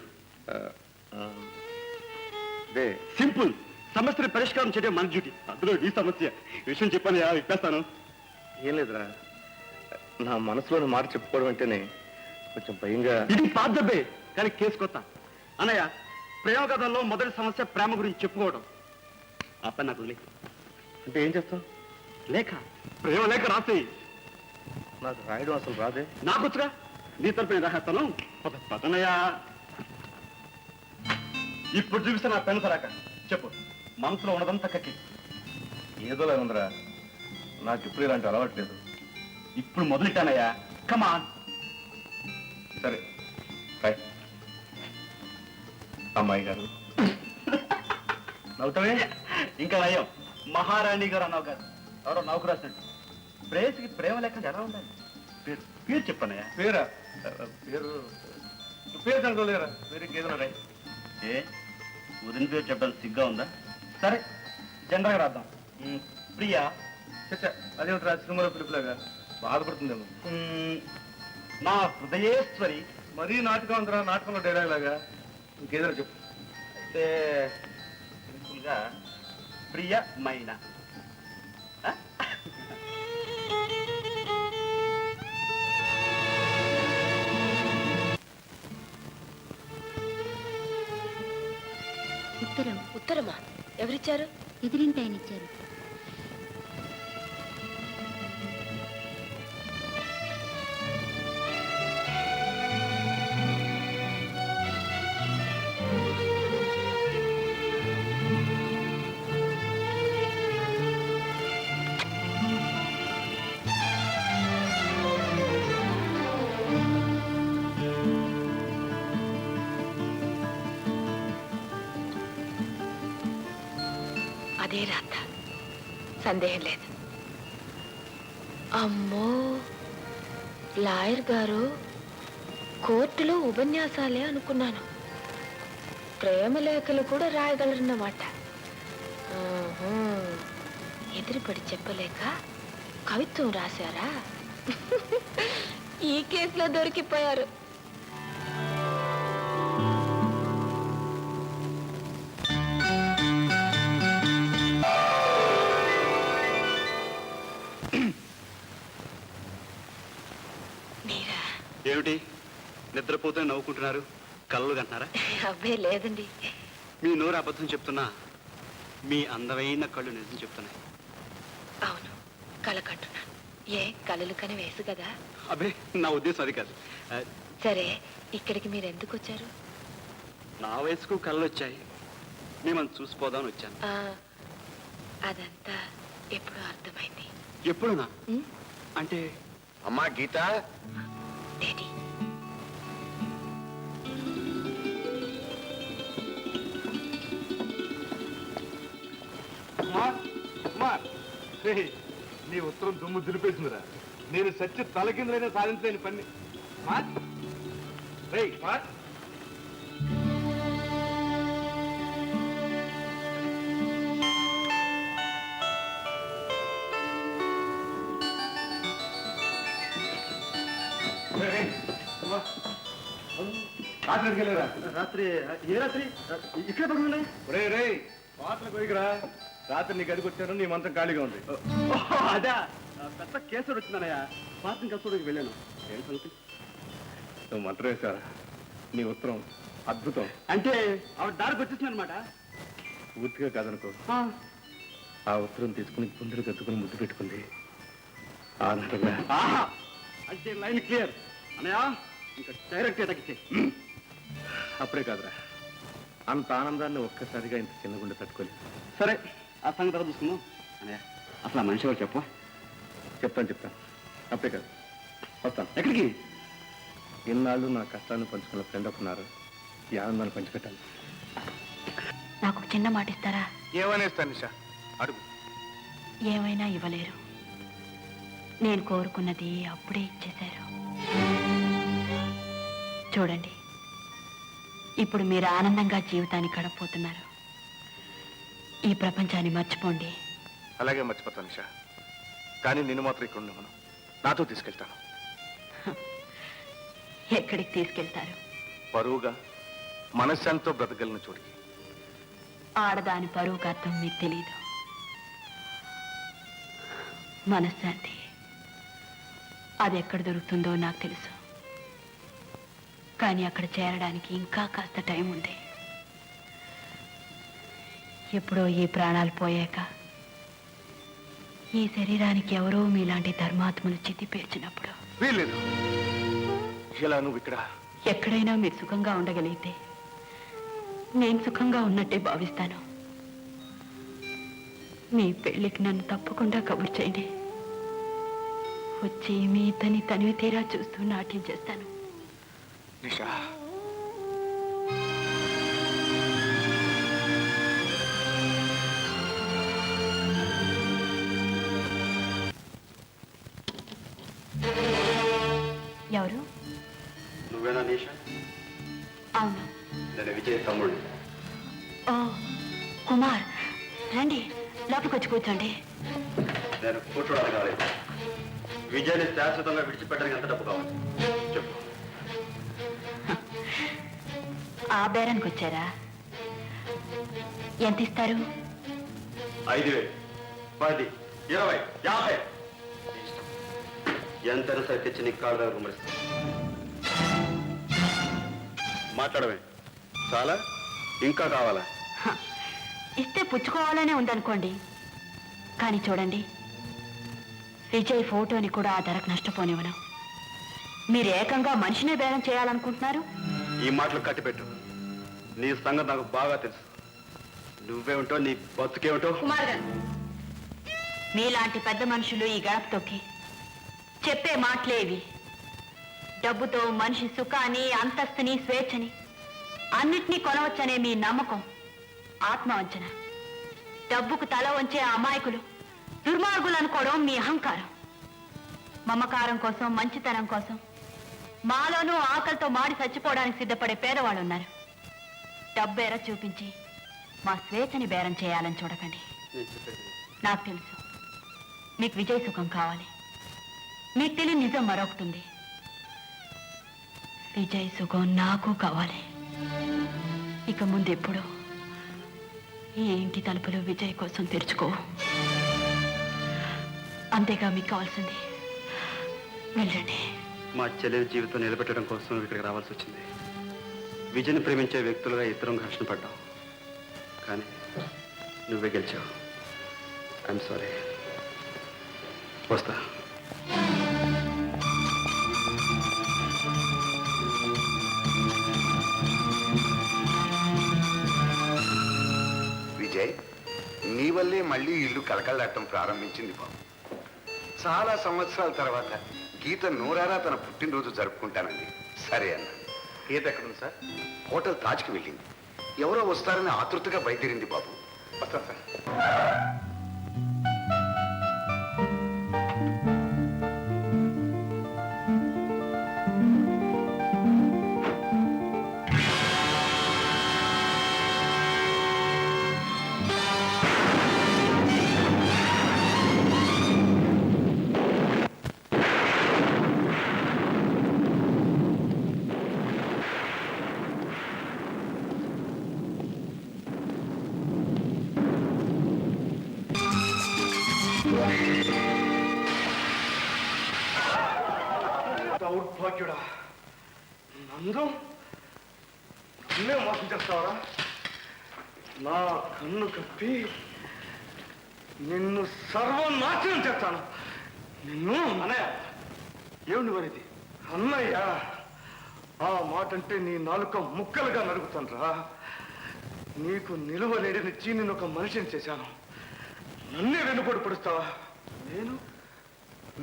అదే సింపుల్ సమస్యను పరిష్కారం చేయడం మన డ్యూటీ. అందులో ఈ సమస్య విషయం చెప్పాను, ఇప్పేస్తాను. ఏం లేదురా, నా మనసులోని మాట చెప్పుకోవడం అంటేనే కొంచెం భయంగా. ఇది పాద్దబ్బే, కానీ కేసు కొత్త. అన్నయ్య, ప్రేమ కథల్లో మొదటి సమస్య ప్రేమ గురించి చెప్పుకోవడం. ఆ పని నాకు లేక. అంటే ఏం చేస్తావు? లేఖ, ప్రేమ లేఖ రాసేయి. నాకు రాయడం అసలు రాదే. నాకొచ్చుగా, నీ తరపున రాస్తాను. పదనయ్యా, ఇప్పుడు చూపిస్తే నా పెన్ను తరాక చెప్పు, మనసులో ఉన్నదంతా కక్కి. ఏదోలా ఉందిరా, నాకు ఇప్పుడు ఇలాంటి అలవాట్లేదు. ఇప్పుడు మొదలెట్టానయ్యా, కమాన్. సరే రైట్. అమ్మాయి గారు నవ్వుతావే? ఇంకా నయ్యం, మహారాణి గారు అన్నావు గారు, ఎవరో నౌకు రాసినట్టు. ప్రేయసికి ప్రేమ లెక్క ఎలా ఉండాలి? పేరు పేరు చెప్పన్నయ్యా. పేరా? పేరు పేరు కనుకోలేరా, పేరు ఇంకేదైనా రాయి. ఏ ఉదయం పేరు చెప్పడానికి సిగ్గా ఉందా? సరే, జనరల్గా రాద్దాం. ప్రియా. చచ్చా, అదేమిట్రా సినిమాలో పిలుపులాగా బాధపడుతుందేమో. నా హృదయేశ్వరి. మరీ నాటకం ఉందిరా, నాటకంలో డైలాగ్ లాగా. ఇంకేదైనా చెప్పు. అయితే సింపుల్గా ప్రియమైన. ఉత్తరమా? ఎవరిచ్చారు? ఎదిరింటి ఆయన ఇచ్చారు. అదే రాత, సందేహం లేదు. అమ్మో, లాయర్ గారు కోర్టులో ఉపన్యాసాలే అనుకున్నాను. ప్రేమ లేఖలు కూడా రాయగలరన్నమాట. ఎదురుపడి చెప్పలేక కవిత్వం రాశారా? ఈ కేసులో దొరికిపోయారు. ఏమిటి నిద్రపోతే నవ్వుకుంటున్నారు? కళ్ళు కంటున్నారా? అబ్బే లేదండి. మీ నోరు అబద్ధం చెప్తున్నా, మీ అందమైన కళ్ళు నిజం చెప్తున్నాయి. అవును, కళ కంటున్నాను. ఏ కళలు కని వేసు కదా. అబ్బే, నా ఉద్దేశం అది కాదు. సరే, ఇక్కడికి మీరు ఎందుకు వచ్చారు? నా వయసుకు కళ్ళు వచ్చాయి, మిమ్మల్ని చూసిపోదామని వచ్చాను. అదంతా ఎప్పుడూ అర్థమైంది. ఎప్పుడునా? అంటే అమ్మా గీత, డాడీ, నీ ఉత్తరం దుమ్ము దులిపేసిందిరా. నేను సత్య తలకిందులైనా సాధించలేని పని. రాత్రి ఏ రాత్రి ఇక్కడ పడుతుంది? రే రే పాటలు పోయిరా. రాత్రి నీ గదికి వచ్చాను, నీ మంచం ఖాళీగా ఉంది. అదే పెద్ద కేసు వచ్చిందనయ్యా. పాత్రం కష్టడికి వెళ్ళాను. ఏం సంగతి? నువ్వు మంత్రం వేశారా? నీ ఉత్తరం అద్భుతం. అంటే ఆవిడ దారికి వచ్చేసింది అనమాట. పూర్తిగా కాదనుకో. ఆ ఉత్తరం తీసుకుని గుండెలు కత్తుకుని ముద్దు పెట్టుకుంది. ఆనందంగా. అంటే లైన్ క్లియర్ అనయా. ఇంకా డైరెక్ట్ అటాక్. అప్పుడే కాదురా, అంత ఆనందాన్ని ఒక్కసారిగా ఇంత చిన్న గుండె తట్టుకోలేదు. సరే, ఆ సంగతి తర్వాత చూసుకుందాం. అనయా, అసలు ఆ మనిషి ఎవరు చెప్పు. చెప్తాను. అప్పుడే కాదు, వస్తాను. ఎక్కడికి? ఇన్నాళ్ళు నా కష్టాన్ని పంచుకున్న ఫ్రెండ్ ఒకన్నారు. ఈ ఆనందాన్ని పంచిపెట్టాలి. నాకు ఒక చిన్న మాట ఇస్తారా? ఏమనేస్తాను నిషా, అడుగు. ఏమైనా ఇవ్వలేరు. నేను కోరుకున్నది అప్పుడే ఇచ్చేశారు. చూడండి, ఇప్పుడు మీరు ఆనందంగా జీవితాన్ని గడపబోతున్నారు. ఈ ప్రపంచాన్ని మర్చిపోండి. అలాగే మర్చిపోతాను నిషా, కానీ నిన్ను మాత్రం ఇక్కడ ఉండమను. నాతో తీసుకెళ్తాను. ఎక్కడికి తీసుకెళ్తారు? పరువుగా మనశ్శాంతితో బ్రతకగలను చోటికి. ఆడదాని పరువుకు అర్థం మీకు తెలీదు. మనశ్శాంతి అది ఎక్కడ దొరుకుతుందో నాకు తెలుసు. కానీ అక్కడ చేరడానికి ఇంకా కాస్త టైం ఉంది. ఎప్పుడో ఈ ప్రాణాలు పోయాక ఈ శరీరానికి ఎవరో మీలాంటి ధర్మాత్మలు చితి పేర్చినప్పుడు వీల్లేదు. ఇలా నువ్వు ఇక్కడ ఎక్కడైనా మీరు సుఖంగా ఉండగలిగితే నేను సుఖంగా ఉన్నట్టే భావిస్తాను. మీ పెళ్లికి నన్ను తప్పకుండా కబురు చేయండి. వచ్చి మీ ఇతని తనివి తీరా చూస్తూ నాట్యం చేస్తాను. నిషా, ఎవరు? నువ్వేనా నిషా? అవును. నేను విజయ్ తమ్ముడు. ఓ కుమార్, రండి లోపలికి వచ్చి కూర్చోండి. నేను కూర్చోడానికి కాలేదు. విజయ్ని శాశ్వతంగా విడిచిపెట్టడానికి ఎంత డబ్బు కావాలి చెప్పు. ఆ బేరానికి వచ్చారా? ఎంత ఇస్తారు? 5,000, 10, 20, 50 ఎంతైనా సరే తెచ్చి నీకు కాళ్ళు దగ్గర కుమరిస్తాను. మాట్లాడమే చాలా? ఇంకా కావాలా? ఇస్తే పుచ్చుకోవాలనే ఉందనుకోండి. కానీ చూడండి, విజయ్ ఫోటోని కూడా ఆ ధరకు నష్టపోనివ్వను. మీరు ఏకంగా మనిషినే బేరం చేయాలనుకుంటున్నారు. ఈ మాటలు కట్టిపెట్టు. నీ సంగతి నాకు బాగా తెలుసు. నువ్వేమిటో నీ బతుకేమిటో. కుమార్ గారు, మీలాంటి పెద్ద మనుషులు ఈ గడప తొక్కి చెప్పే మాటలేవి. డబ్బుతో మనిషి సుఖాన్ని, అంతస్తుని, స్వేచ్ఛని అన్నిటినీ కొనవచ్చనే మీ నమ్మకం ఆత్మవంచన. డబ్బుకు తల వంచే అమాయకులు దుర్మార్గులు అనుకోవడం మీ అహంకారం. మమకారం కోసం, మంచితనం కోసం మాలోనూ ఆకలితో మాడి చచ్చిపోవడానికి సిద్ధపడే పేదవాళ్ళు ఉన్నారు. డబ్బు ఎర చూపించి మా స్వేచ్ఛని బేరం చేయాలని చూడకండి. నాకు తెలుసు మీకు విజయ్ సుఖం కావాలి. మీకు తెలియని నిజం మరొకటి ఉంది. విజయ్ సుఖం నాకు కావాలి. ఇక ముందు ఎప్పుడు ఈ ఇంటి తలుపులు విజయ్ కోసం తెరుచుకో. అంతేగా మీకు కావాల్సింది. వెళ్ళండి. మా చెల్లెల జీవితం నిలబెట్టడం కోసం ఇక్కడికి రావాల్సి వచ్చింది. విజయ్ని ప్రేమించే వ్యక్తులుగా ఇద్దరం ఘర్షణ పడ్డాం. కానీ నువ్వే గెలిచావు. I'm sorry. వస్తా. విజయ్, నీ వల్లే మళ్ళీ ఇల్లు కలకలాడటం ప్రారంభించింది బాబు. చాలా సంవత్సరాల తర్వాత గీత నూరారా తన పుట్టినరోజు జరుపుకుంటానండి. సరే అన్న. గీత ఎక్కడుంది సార్? హోటల్ తాజ్కి వెళ్ళింది. ఎవరో వస్తారని ఆతృతగా బయలుదేరింది బాబు. వస్తాను సార్. దౌర్భాగ్యుడా, నన్నే మోసం చేస్తావరా? నా కన్ను కప్పి నిన్ను సర్వనాశనం చేస్తాను. నిన్ను అన్నయ్య. ఏమిటి మరిది? అన్నయ్య, ఆ మాట అంటే నీ నాలుక ముక్కలుగా నరుగుతాను రా. నీకు నిలువ లేడినిచ్చి నేను ఒక మనిషిని చేశాను. నన్నే వెన్నుపోటు పడుస్తావా? నేను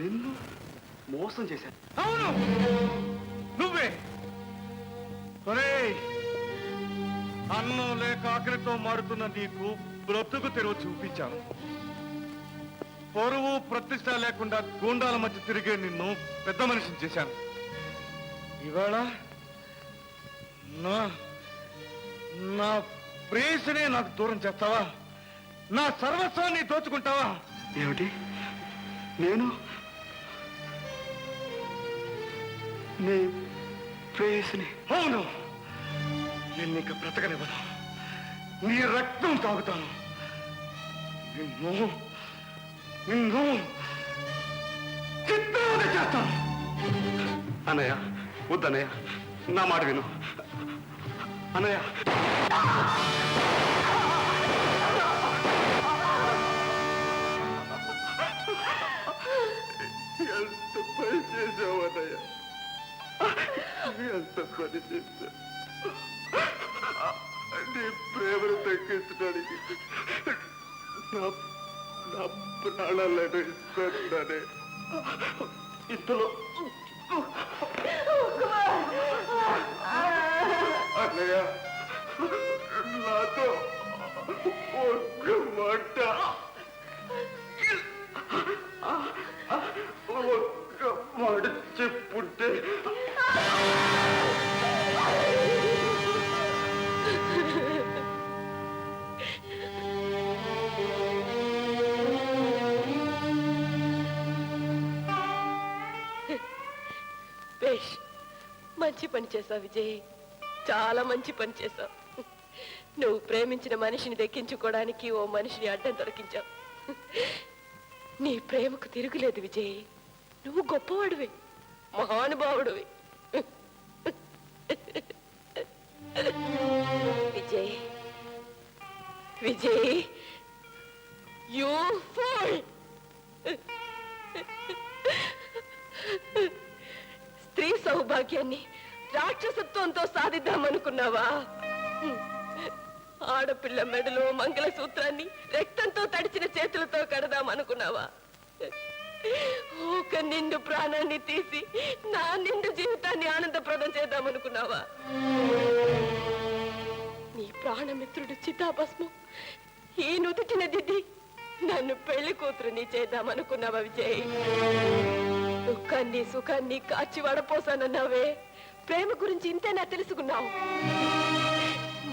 నిన్ను మోసం చేశాను. అవును, నువ్వే. అన్నం లేక ఆకలితో మారుతున్న నీకు బ్రతుకు తెరువు చూపించాను. పొరువు ప్రతిష్ట లేకుండా గూండాల మధ్య తిరిగే నిన్ను పెద్ద మనిషిని చేశాను. ఇవాళ నా ప్రేయసినే నాకు దూరం చేస్తావా? నా సర్వస్వాన్ని దోచుకుంటావా? ఏమిటి? నేను నీ ప్రేయసిని? అవును. నేను నీకు బ్రతకనివ్వను. నీ రక్తం తాగుతాను. నిన్ను చిత్రవద చేస్తాను. అన్నయ్య, వద్దన్నయ్య, నా మాట విను అన్నయ్య. ఎంత పని చేశావు అన్నయ్య, ఎంత పని చేశావు. నీ ప్రేమను తగ్గించడానికి నా ప్రాణాలను ఇస్తున్నానే. ఇంతలో అన్నయ్య, నాతో ఒక్క మాట చెప్పుంటే మంచి పని చేశావు విజయ్, చాలా మంచి పని చేశావు. నువ్వు ప్రేమించిన మనిషిని దక్కించుకోవడానికి ఓ మనిషిని అడ్డం దొరికించావు. నీ ప్రేమకు తిరుగులేదు విజయ్. నువ్వు గొప్పవాడివి, మహానుభావుడివి. Vijay, Vijay, you fool. స్త్రీ సౌభాగ్యాన్ని రాక్షసత్వంతో సాధిద్దామనుకున్నావా? ఆడపిల్ల మెడలో మంగళసూత్రాన్ని రక్తంతో తడిచిన చేతులతో కడదామనుకున్నావా? ఒక నిండు ప్రాణాన్ని తీసి నా నిండు జీవితాన్ని ఆనందప్రదం చేద్దామనుకున్నావా? నీ ప్రాణమిత్రుడు చితాభస్మం ఈ నుదుటిన దిద్ది నన్ను పెళ్లి కూతురుని చేద్దామనుకున్నావా విజయ్? దుఃఖాన్ని సుఖాన్ని కాచి వడపోసానన్నావే. ప్రేమ గురించి ఇంతేనా తెలుసుకున్నావు?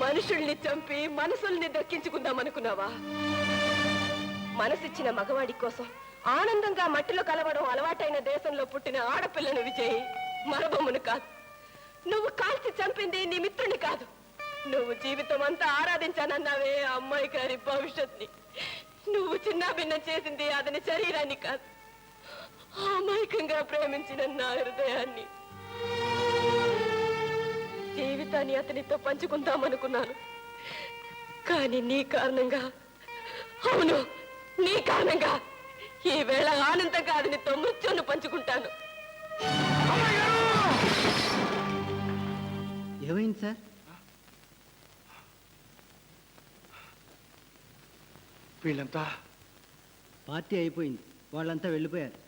మనుషుల్ని చంపి మనసుల్ని దక్కించుకుందామనుకున్నావా? మనసిచ్చిన మగవాడి కోసం ఆనందంగా మట్టిలో కలవడం అలవాటైన దేశంలో పుట్టిన ఆడపిల్లను విజయ్, మరబొమ్మను కాదు. నువ్వు కాల్చి చంపింది నీ మిత్రుని కాదు. నువ్వు జీవితం అంతా ఆరాధించానన్నావే ఆ అమ్మాయి గారి భవిష్యత్ని. నువ్వు చిన్నాభిన్నం చేసింది అతని శరీరాన్ని కాదు, అమాయకంగా ప్రేమించిన నా హృదయాన్ని. జీవితాన్ని అతనితో పంచుకుందామనుకున్నాను, కానీ నీ కారణంగా, అవును నీ కారణంగా ఈ వేళ ఆనందంగా అతనితో మృత్యును పంచుకుంటాను. ఏమైంది సార్? వీళ్ళంతా పార్టీ అయిపోయింది, వాళ్ళంతా వెళ్ళిపోయారు.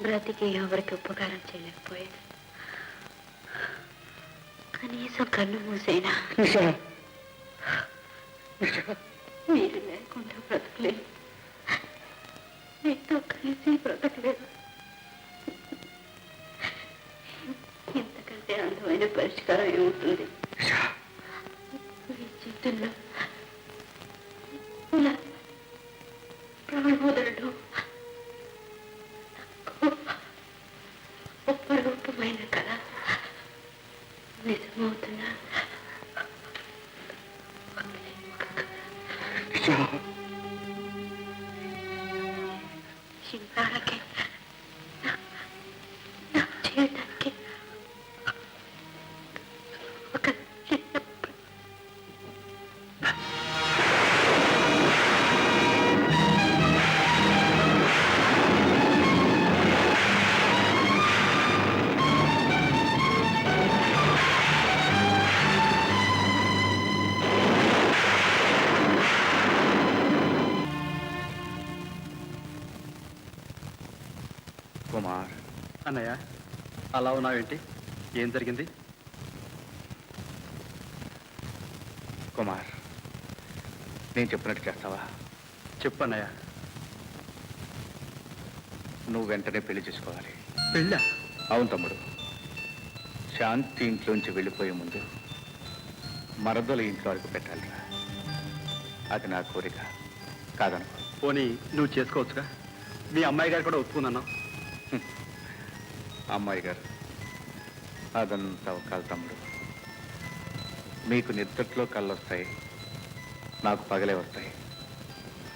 బ్రతికి ఎవరికి ఉపకారం చేయలేకపోయాను. కనీసం కన్ను మూసైనా మీరు లేకుండా బ్రతకలేదు, మీతో కలిసి బ్రతకలేదు. ఇంతకంటే అందమైన పరిష్కారం ఏముంటుంది? మీ చేతుల్లో ప్రాణోదరుడు అపరూపమైన కళ నిజమవుతున్నా శింగారకి చేయడానికి ఒక చిన్న కుమార్, అన్నయ్య అలా ఉన్నావేంటి? ఏం జరిగింది? కుమార్, నేను చెప్పినట్టు చేస్తావా? చెప్పన్నయ్య. నువ్వు వెంటనే పెళ్లి చేసుకోవాలి. పెళ్ళా? అవును తమ్ముడు. శాంతి ఇంట్లోంచి వెళ్ళిపోయే ముందు మరదలు ఇంట్లో వరకు పెట్టాలిరా. అది నా కోరిక, కాదనుకో. పోనీ నువ్వు చేసుకోవచ్చుగా? మీ అమ్మాయి గారు కూడా ఒప్పుకుందన్నావు. అమ్మాయి గారు అదంతా ఒక తమ్ముడు. మీకు నిద్రలో కళ్ళు వస్తాయి, నాకు పగలే వస్తాయి,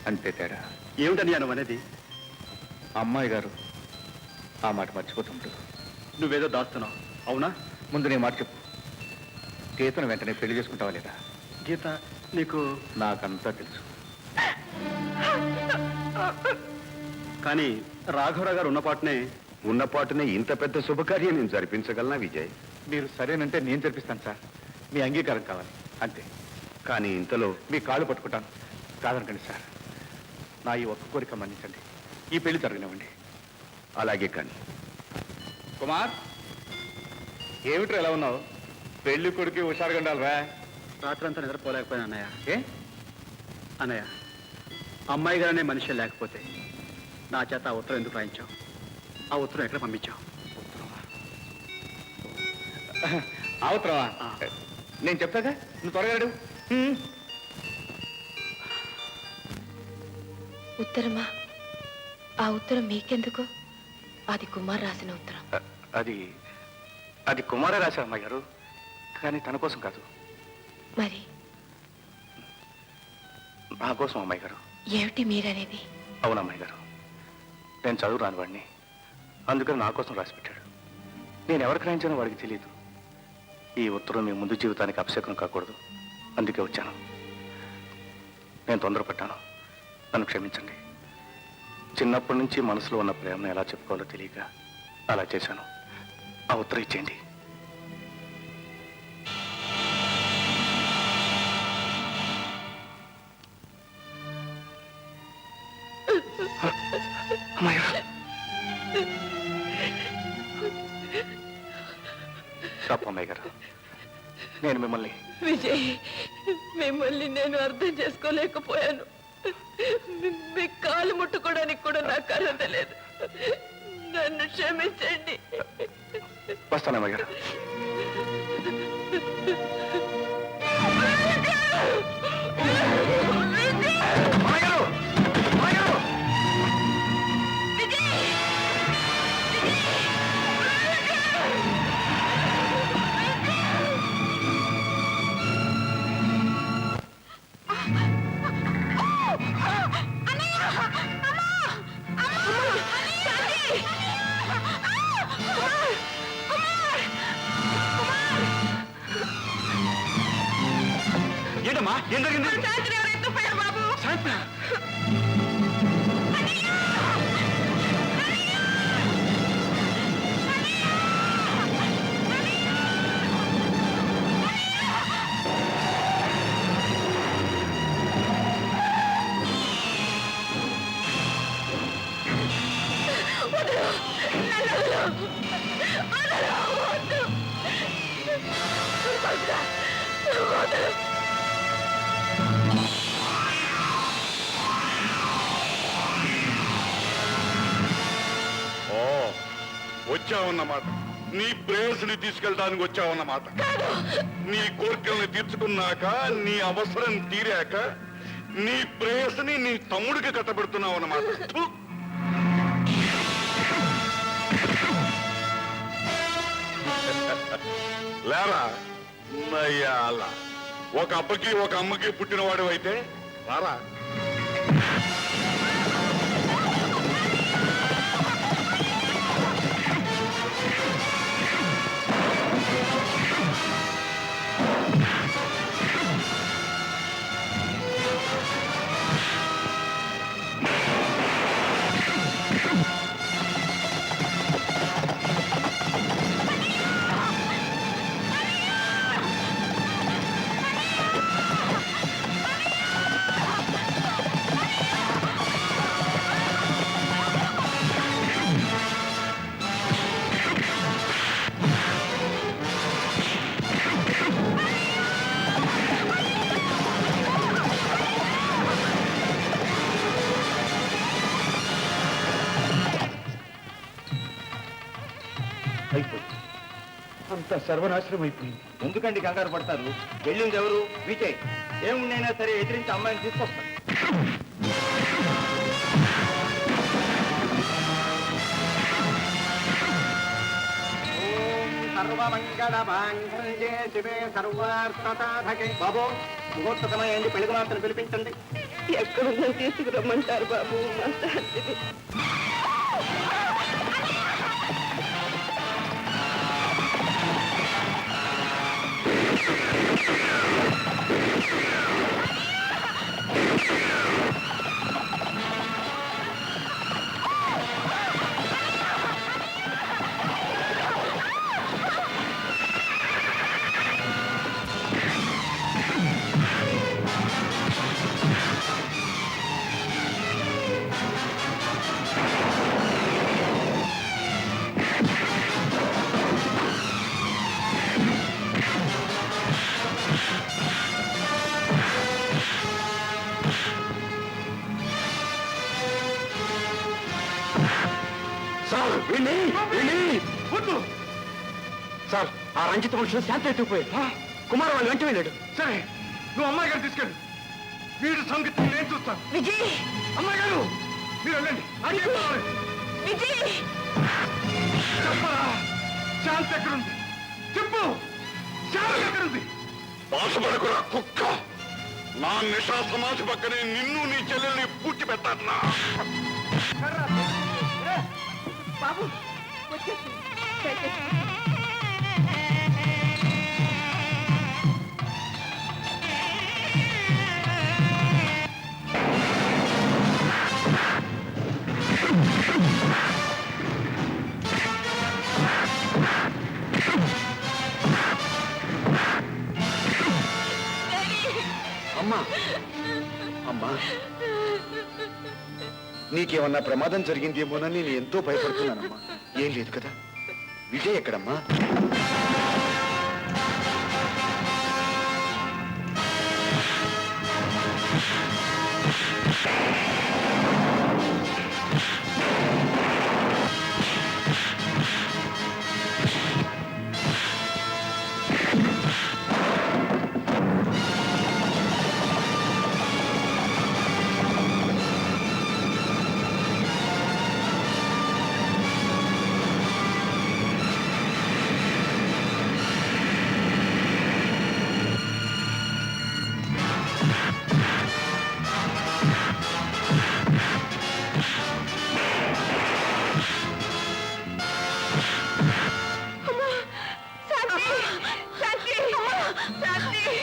అంతే తేడా. ఏమిటని నువ్వు అనేది? అమ్మాయి గారు ఆ మాట మర్చిపోతుండు. నువ్వేదో దాస్తున్నావు, అవునా? ముందు నీ మాట చెప్పు. గీతను వెంటనే పెళ్లి చేసుకుంటావా లేదా? గీత నీకు? నాకంతా తెలుసు. కానీ రాఘవరావు గారు ఉన్నపాటునే ఇంత పెద్ద శుభకార్యం నేను జరిపించగలనా విజయ్? మీరు సరేనంటే నేను జరిపిస్తాను సార్. మీ అంగీకారం కావాలి అంతే. కానీ ఇంతలో మీ కాళ్ళు పట్టుకుంటాను, కాదనకండి సార్. నా ఈ ఒక్క కోరిక మన్నించండి, ఈ పెళ్లి జరగనివ్వండి. అలాగే కానీ. కుమార్, ఏమిట్రా ఎలా ఉన్నావు? పెళ్లి కొడుకు హుషారుగా ఉండాలిరా. రాత్రంతా నిద్రపోలేకపోయాను అన్నయ్య. ఏ అన్నయ్య, అమ్మాయి గారనే మనిషి లేకపోతే నా చేత ఆ ఉత్తరం ఎందుకు రాయించావు? ఆ ఉత్తరం ఎక్కడ పంపించావు? అవసరమా? నేను చెప్తాగా, నువ్వు త్వరగా అడుగు. ఉత్తరమా? ఆ ఉత్తరం మీకెందుకు? అది కుమార్ రాసిన ఉత్తరం. అది కుమారే రాశారు అమ్మాయి గారు, కానీ తన కోసం కాదు. మరి నా కోసం అమ్మాయి గారు. ఏమిటి మీరనేది? అవునమ్మాయి గారు, నేను చదువు రాని వాడిని, అందుకని నా కోసం రాసి పెట్టాడు. నేను ఎవరికి రాయించానో వాడికి తెలియదు. ఈ ఉత్తరం మీ ముందు జీవితానికి అపశకునం కాకూడదు, అందుకే వచ్చాను. నేను తొందరపడ్డాను, నన్ను క్షమించండి. చిన్నప్పటి నుంచి మనసులో ఉన్న ప్రేమను ఎలా చెప్పుకోవాలో తెలియక అలా చేశాను. ఆ ఉత్తరం ఇచ్చేయండి. అమ్మాయి గారు, నేను మిమ్మల్ని విజయ్, మిమ్మల్ని నేను అర్థం చేసుకోలేకపోయాను. మీ కాలు ముట్టుకోవడానికి కూడా నాకు అర్హత లేదు. నన్ను క్షమించండి. వస్తానమ్మాయి గారు. ఏంటమ్మా, ఏం జరిగింది? వచ్చావన్నమాట. నీ ప్రేయస్ని తీసుకెళ్ళడానికి వచ్చావన్నమాట. నీ కోరికల్ని తీర్చుకున్నాక, నీ అవసరం తీరాక నీ ప్రేయస్ని నీ తమ్ముడికి కట్టబెడుతున్నావు అన్నమాట. లేరా నయ్యాల, ఒక అబ్బకి ఒక అమ్మకి పుట్టినవాడు అయితే రారా. అయిపోయింది, అంత సర్వనాశనం అయిపోయింది. ఎందుకండి కంగారు పడతారు? వెళ్ళింది ఎవరు? విజయ్. ఏముండైనా సరే ఎదిరించి అమ్మాయిని తీసుకొస్తాను. బాబు, ముహూర్త సమయం ఏంటి? పెళ్లి కుమార్తెను పిలిపించండి. ఎక్కడుందని తీసుకురమ్మంటారు బాబు? మా శాంతిని సార్, ఆ రంజిత మనుషులు శాంతి ఎత్తుకుపోయి కుమార్ వాళ్ళు వెంట వెళ్ళాడు. సరే, నువ్వు అమ్మాయి గారు తీసుకెళ్ళి వీడు సంగతి నేను చూస్తాను. విజయ్, అమ్మాయి గారు మీరు వెళ్ళండి. విజయ్, చెప్పరా, శాంతి ఎక్కడుంది? చెప్పు, శాంతి ఎక్కడుంది? బాధపడకురా కుక్క. నా నిషా సమాధి పక్కనే నిన్ను నీ చెల్లెల్ని పూడ్చి పెట్టాను. బాబు వచ్చేసి అమ్మా, నీకేమన్నా ప్రమాదం జరిగిందేమోనని నేను ఎంతో భయపడుతున్నానమ్మా. ఏం లేదు కదా? విజయ్ ఎక్కడమ్మా?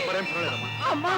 మరేం పర్వాలేదమ్మా. అమ్మా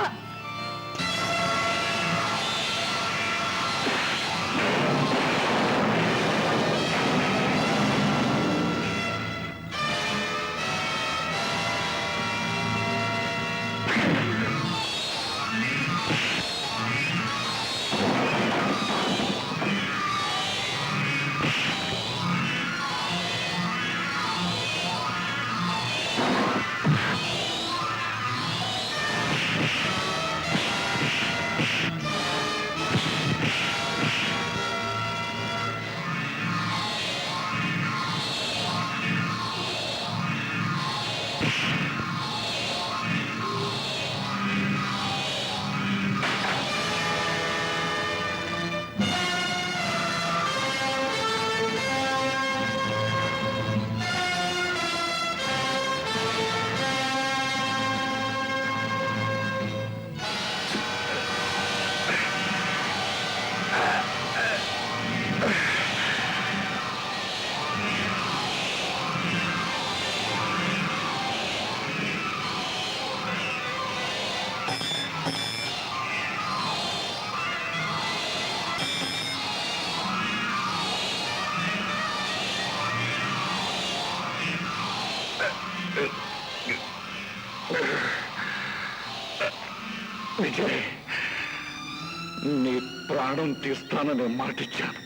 విజయ్, నీ ప్రాణం తీస్తానని మాటిచ్చాను,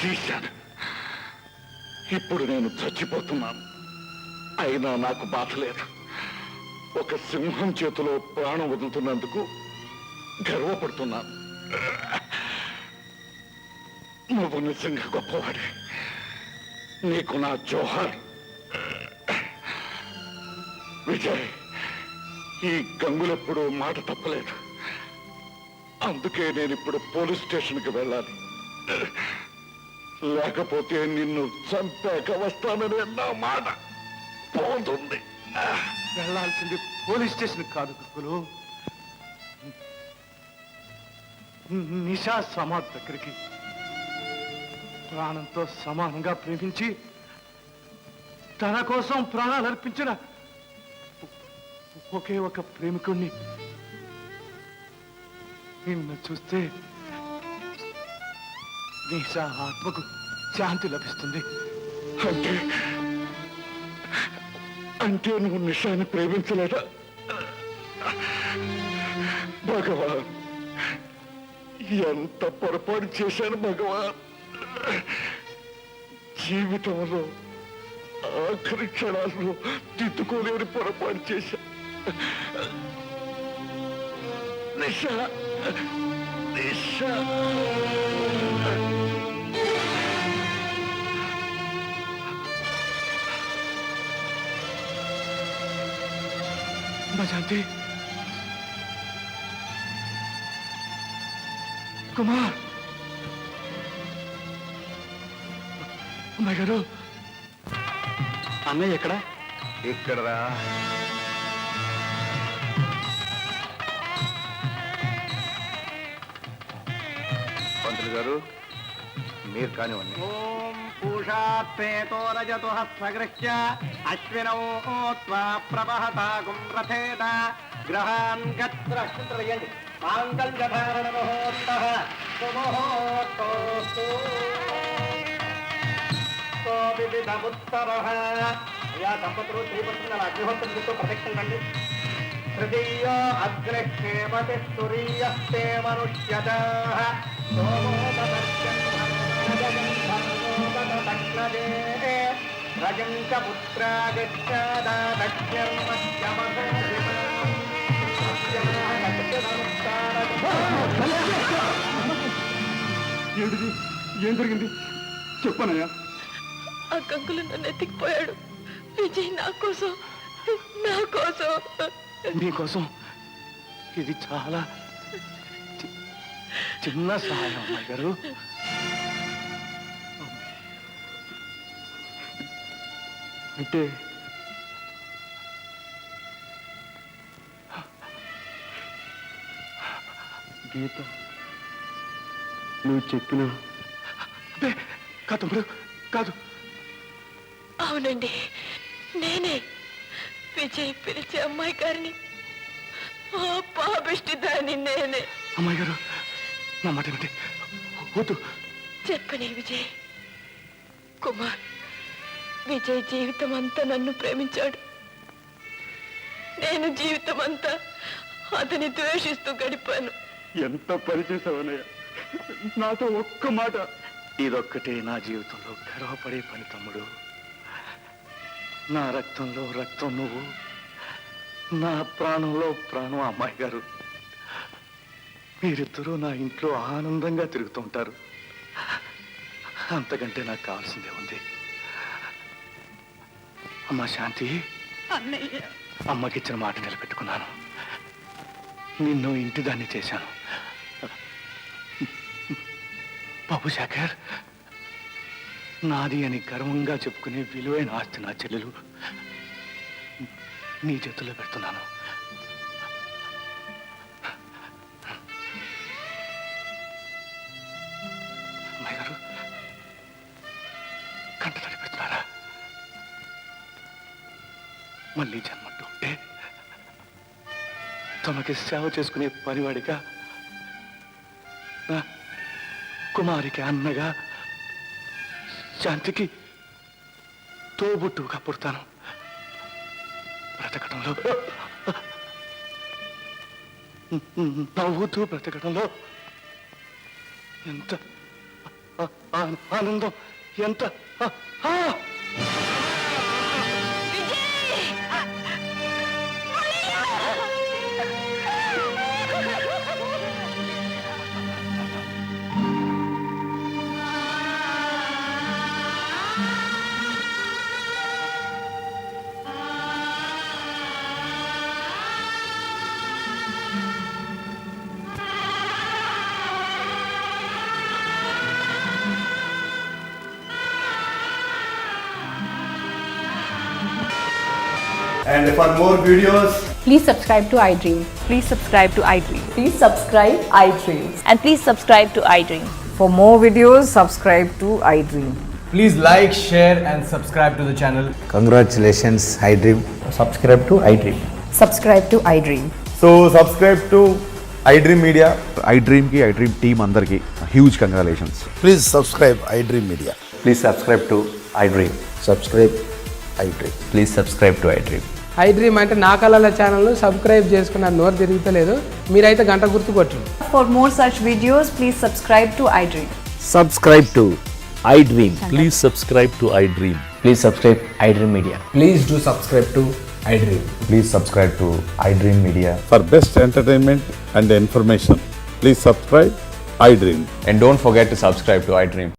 తీశాను. ఇప్పుడు నేను చచ్చిపోతున్నాను. అయినా నాకు బాధ లేదు. ఒక సింహం చేతిలో ప్రాణం వదులుతున్నందుకు గర్వపడుతున్నాను. నువ్వు నిజంగా గొప్పవాడే. నీకు నా జోహార్. విజయ్, ఈ గంగులెప్పుడు మాట తప్పలేదు. అందుకే నేను ఇప్పుడు పోలీస్ స్టేషన్కి వెళ్ళాలి. లేకపోతే నిన్ను చంపాక వస్తానని నా మాట పోతుంది. వెళ్ళాల్సింది పోలీస్ స్టేషన్ కాదు కుక్కులు, నిషా సమాధి దగ్గరికి. ప్రాణంతో సమానంగా ప్రేమించి తన కోసం ప్రాణాలు అర్పించిన ఒకే ఒక ప్రేమికుణ్ణి. నిన్ను చూస్తే నిషా ఆత్మకు శాంతి లభిస్తుంది. అంటే అంటే నువ్వు నిషాని ప్రేమించలేదా? భగవాన్, ఎంత పొరపాటు చేశాను భగవాన్. జీవితంలో ఆఖరి క్షణాల్లో తిట్టుకోలేని పొరపాటు చేశా. నిషా, నిషా. మజాంతి, కుమార్, అమ్మాయి గారు. అన్నయ్య ఎక్కడ? ఇక్కడరా. పంతులు గారు, మీరు కానివ్వండి. ఓం పూషాత్రేతో రజతో హస్తగృహ్య అశ్వినో ప్రభహతాగుం రథేన గ్రహాన్ గత్రయండి మాంగళ్యధారణ ముహూర్తః సుముహూర్తోస్తు వివిధముత్తరః. అయ్యా దంపతులు శ్రీపత్రుల అగ్నిహోత్రులతో ప్రదక్షిణ రండి. తృతీయో అగ్రక్షేపతి తురీయస్తే మనుష్యతాః సోమోపదర్శన్మగ్నదే రజంక ఏంటిది? ఏం జరిగింది చెప్పనయ్యా. ఆ కంకులు నన్ను ఎత్తికిపోయాడు. విజయ్ నా కోసం మీకోసం ఇది చాలా చిన్న సహాయం అమ్మాయి గారు. అంటే గీత నువ్వు చెప్పిన కాదు కాదు. అవునండి, నేనే విజయ్ పిలిచే అమ్మాయి గారిని, ఆ పాపిష్టి దాన్ని నేనే. అమ్మాయి గారు నా మాట ఏమిటి? వద్దు. చెప్పని విజయ్ కుమార్, విజయ్ జీవితం అంతా నన్ను ప్రేమించాడు. నేను జీవితం అంతా అతని ద్వేషిస్తూ గడిపాను. ఎంత పని చేసావనయ్య, నాతో ఒక్క మాట. ఇదొక్కటే నా జీవితంలో గర్వపడే పని తమ్ముడు. నా రక్తంలో రక్తం నువ్వు, నా ప్రాణంలో ప్రాణం అమ్మాయి గారు. మీరిద్దరూ నా ఇంట్లో ఆనందంగా తిరుగుతుంటారు. అంతకంటే నాకు కావాల్సిందే ఉంది. అమ్మా శాంతి, అమ్మకిచ్చిన మాట నిలబెట్టుకున్నాను. నిన్ను ఇంటిదాన్ని చేశాను. బాబు శేఖర్, నాది అని గర్వంగా చెప్పుకునే విలువైన ఆస్తి నా చెల్లెలు నీ చేతుల్లో పెడుతున్నాను. అమ్మాయి గారు కంట తడి పెడుతున్నారా? మళ్ళీ జన్మంటూ ఉంటే తమకి సేవ చేసుకునే పనివాడిగా, నా కుమారికి అన్నగా, శాంతికి తోబుట్టుగా పుడతాను. బ్రతకడంలో నవ్వుతూ బ్రతకడంలో ఎంత ఆనందం, ఎంత And for more videos, please subscribe to iDream. Please subscribe to iDream. Please subscribe iDream. And please subscribe to iDream. For more videos, subscribe to iDream. Please like, share and subscribe to the channel. Congratulations, iDream. Subscribe to iDream. Subscribe to iDream. so subscribe to iDream Media. iDream ki iDream team andarki huge congratulations. Please subscribe iDream Media. Please subscribe to iDream. Subscribe iDream. Please subscribe to iDream. iDream అంటే నా కళల ఛానల్ను సబ్స్క్రైబ్ చేసుకున్న నోరు తిరుగుతలేదు. మీరైతే గంట గుర్తు కొట్టండి. For more such videos, please subscribe to iDream. Subscribe to iDream. Please subscribe to iDream. Please subscribe iDream Media. Please do subscribe to iDream. Please subscribe to iDream Media. For best entertainment and information, please subscribe iDream. And don't forget to subscribe to iDream.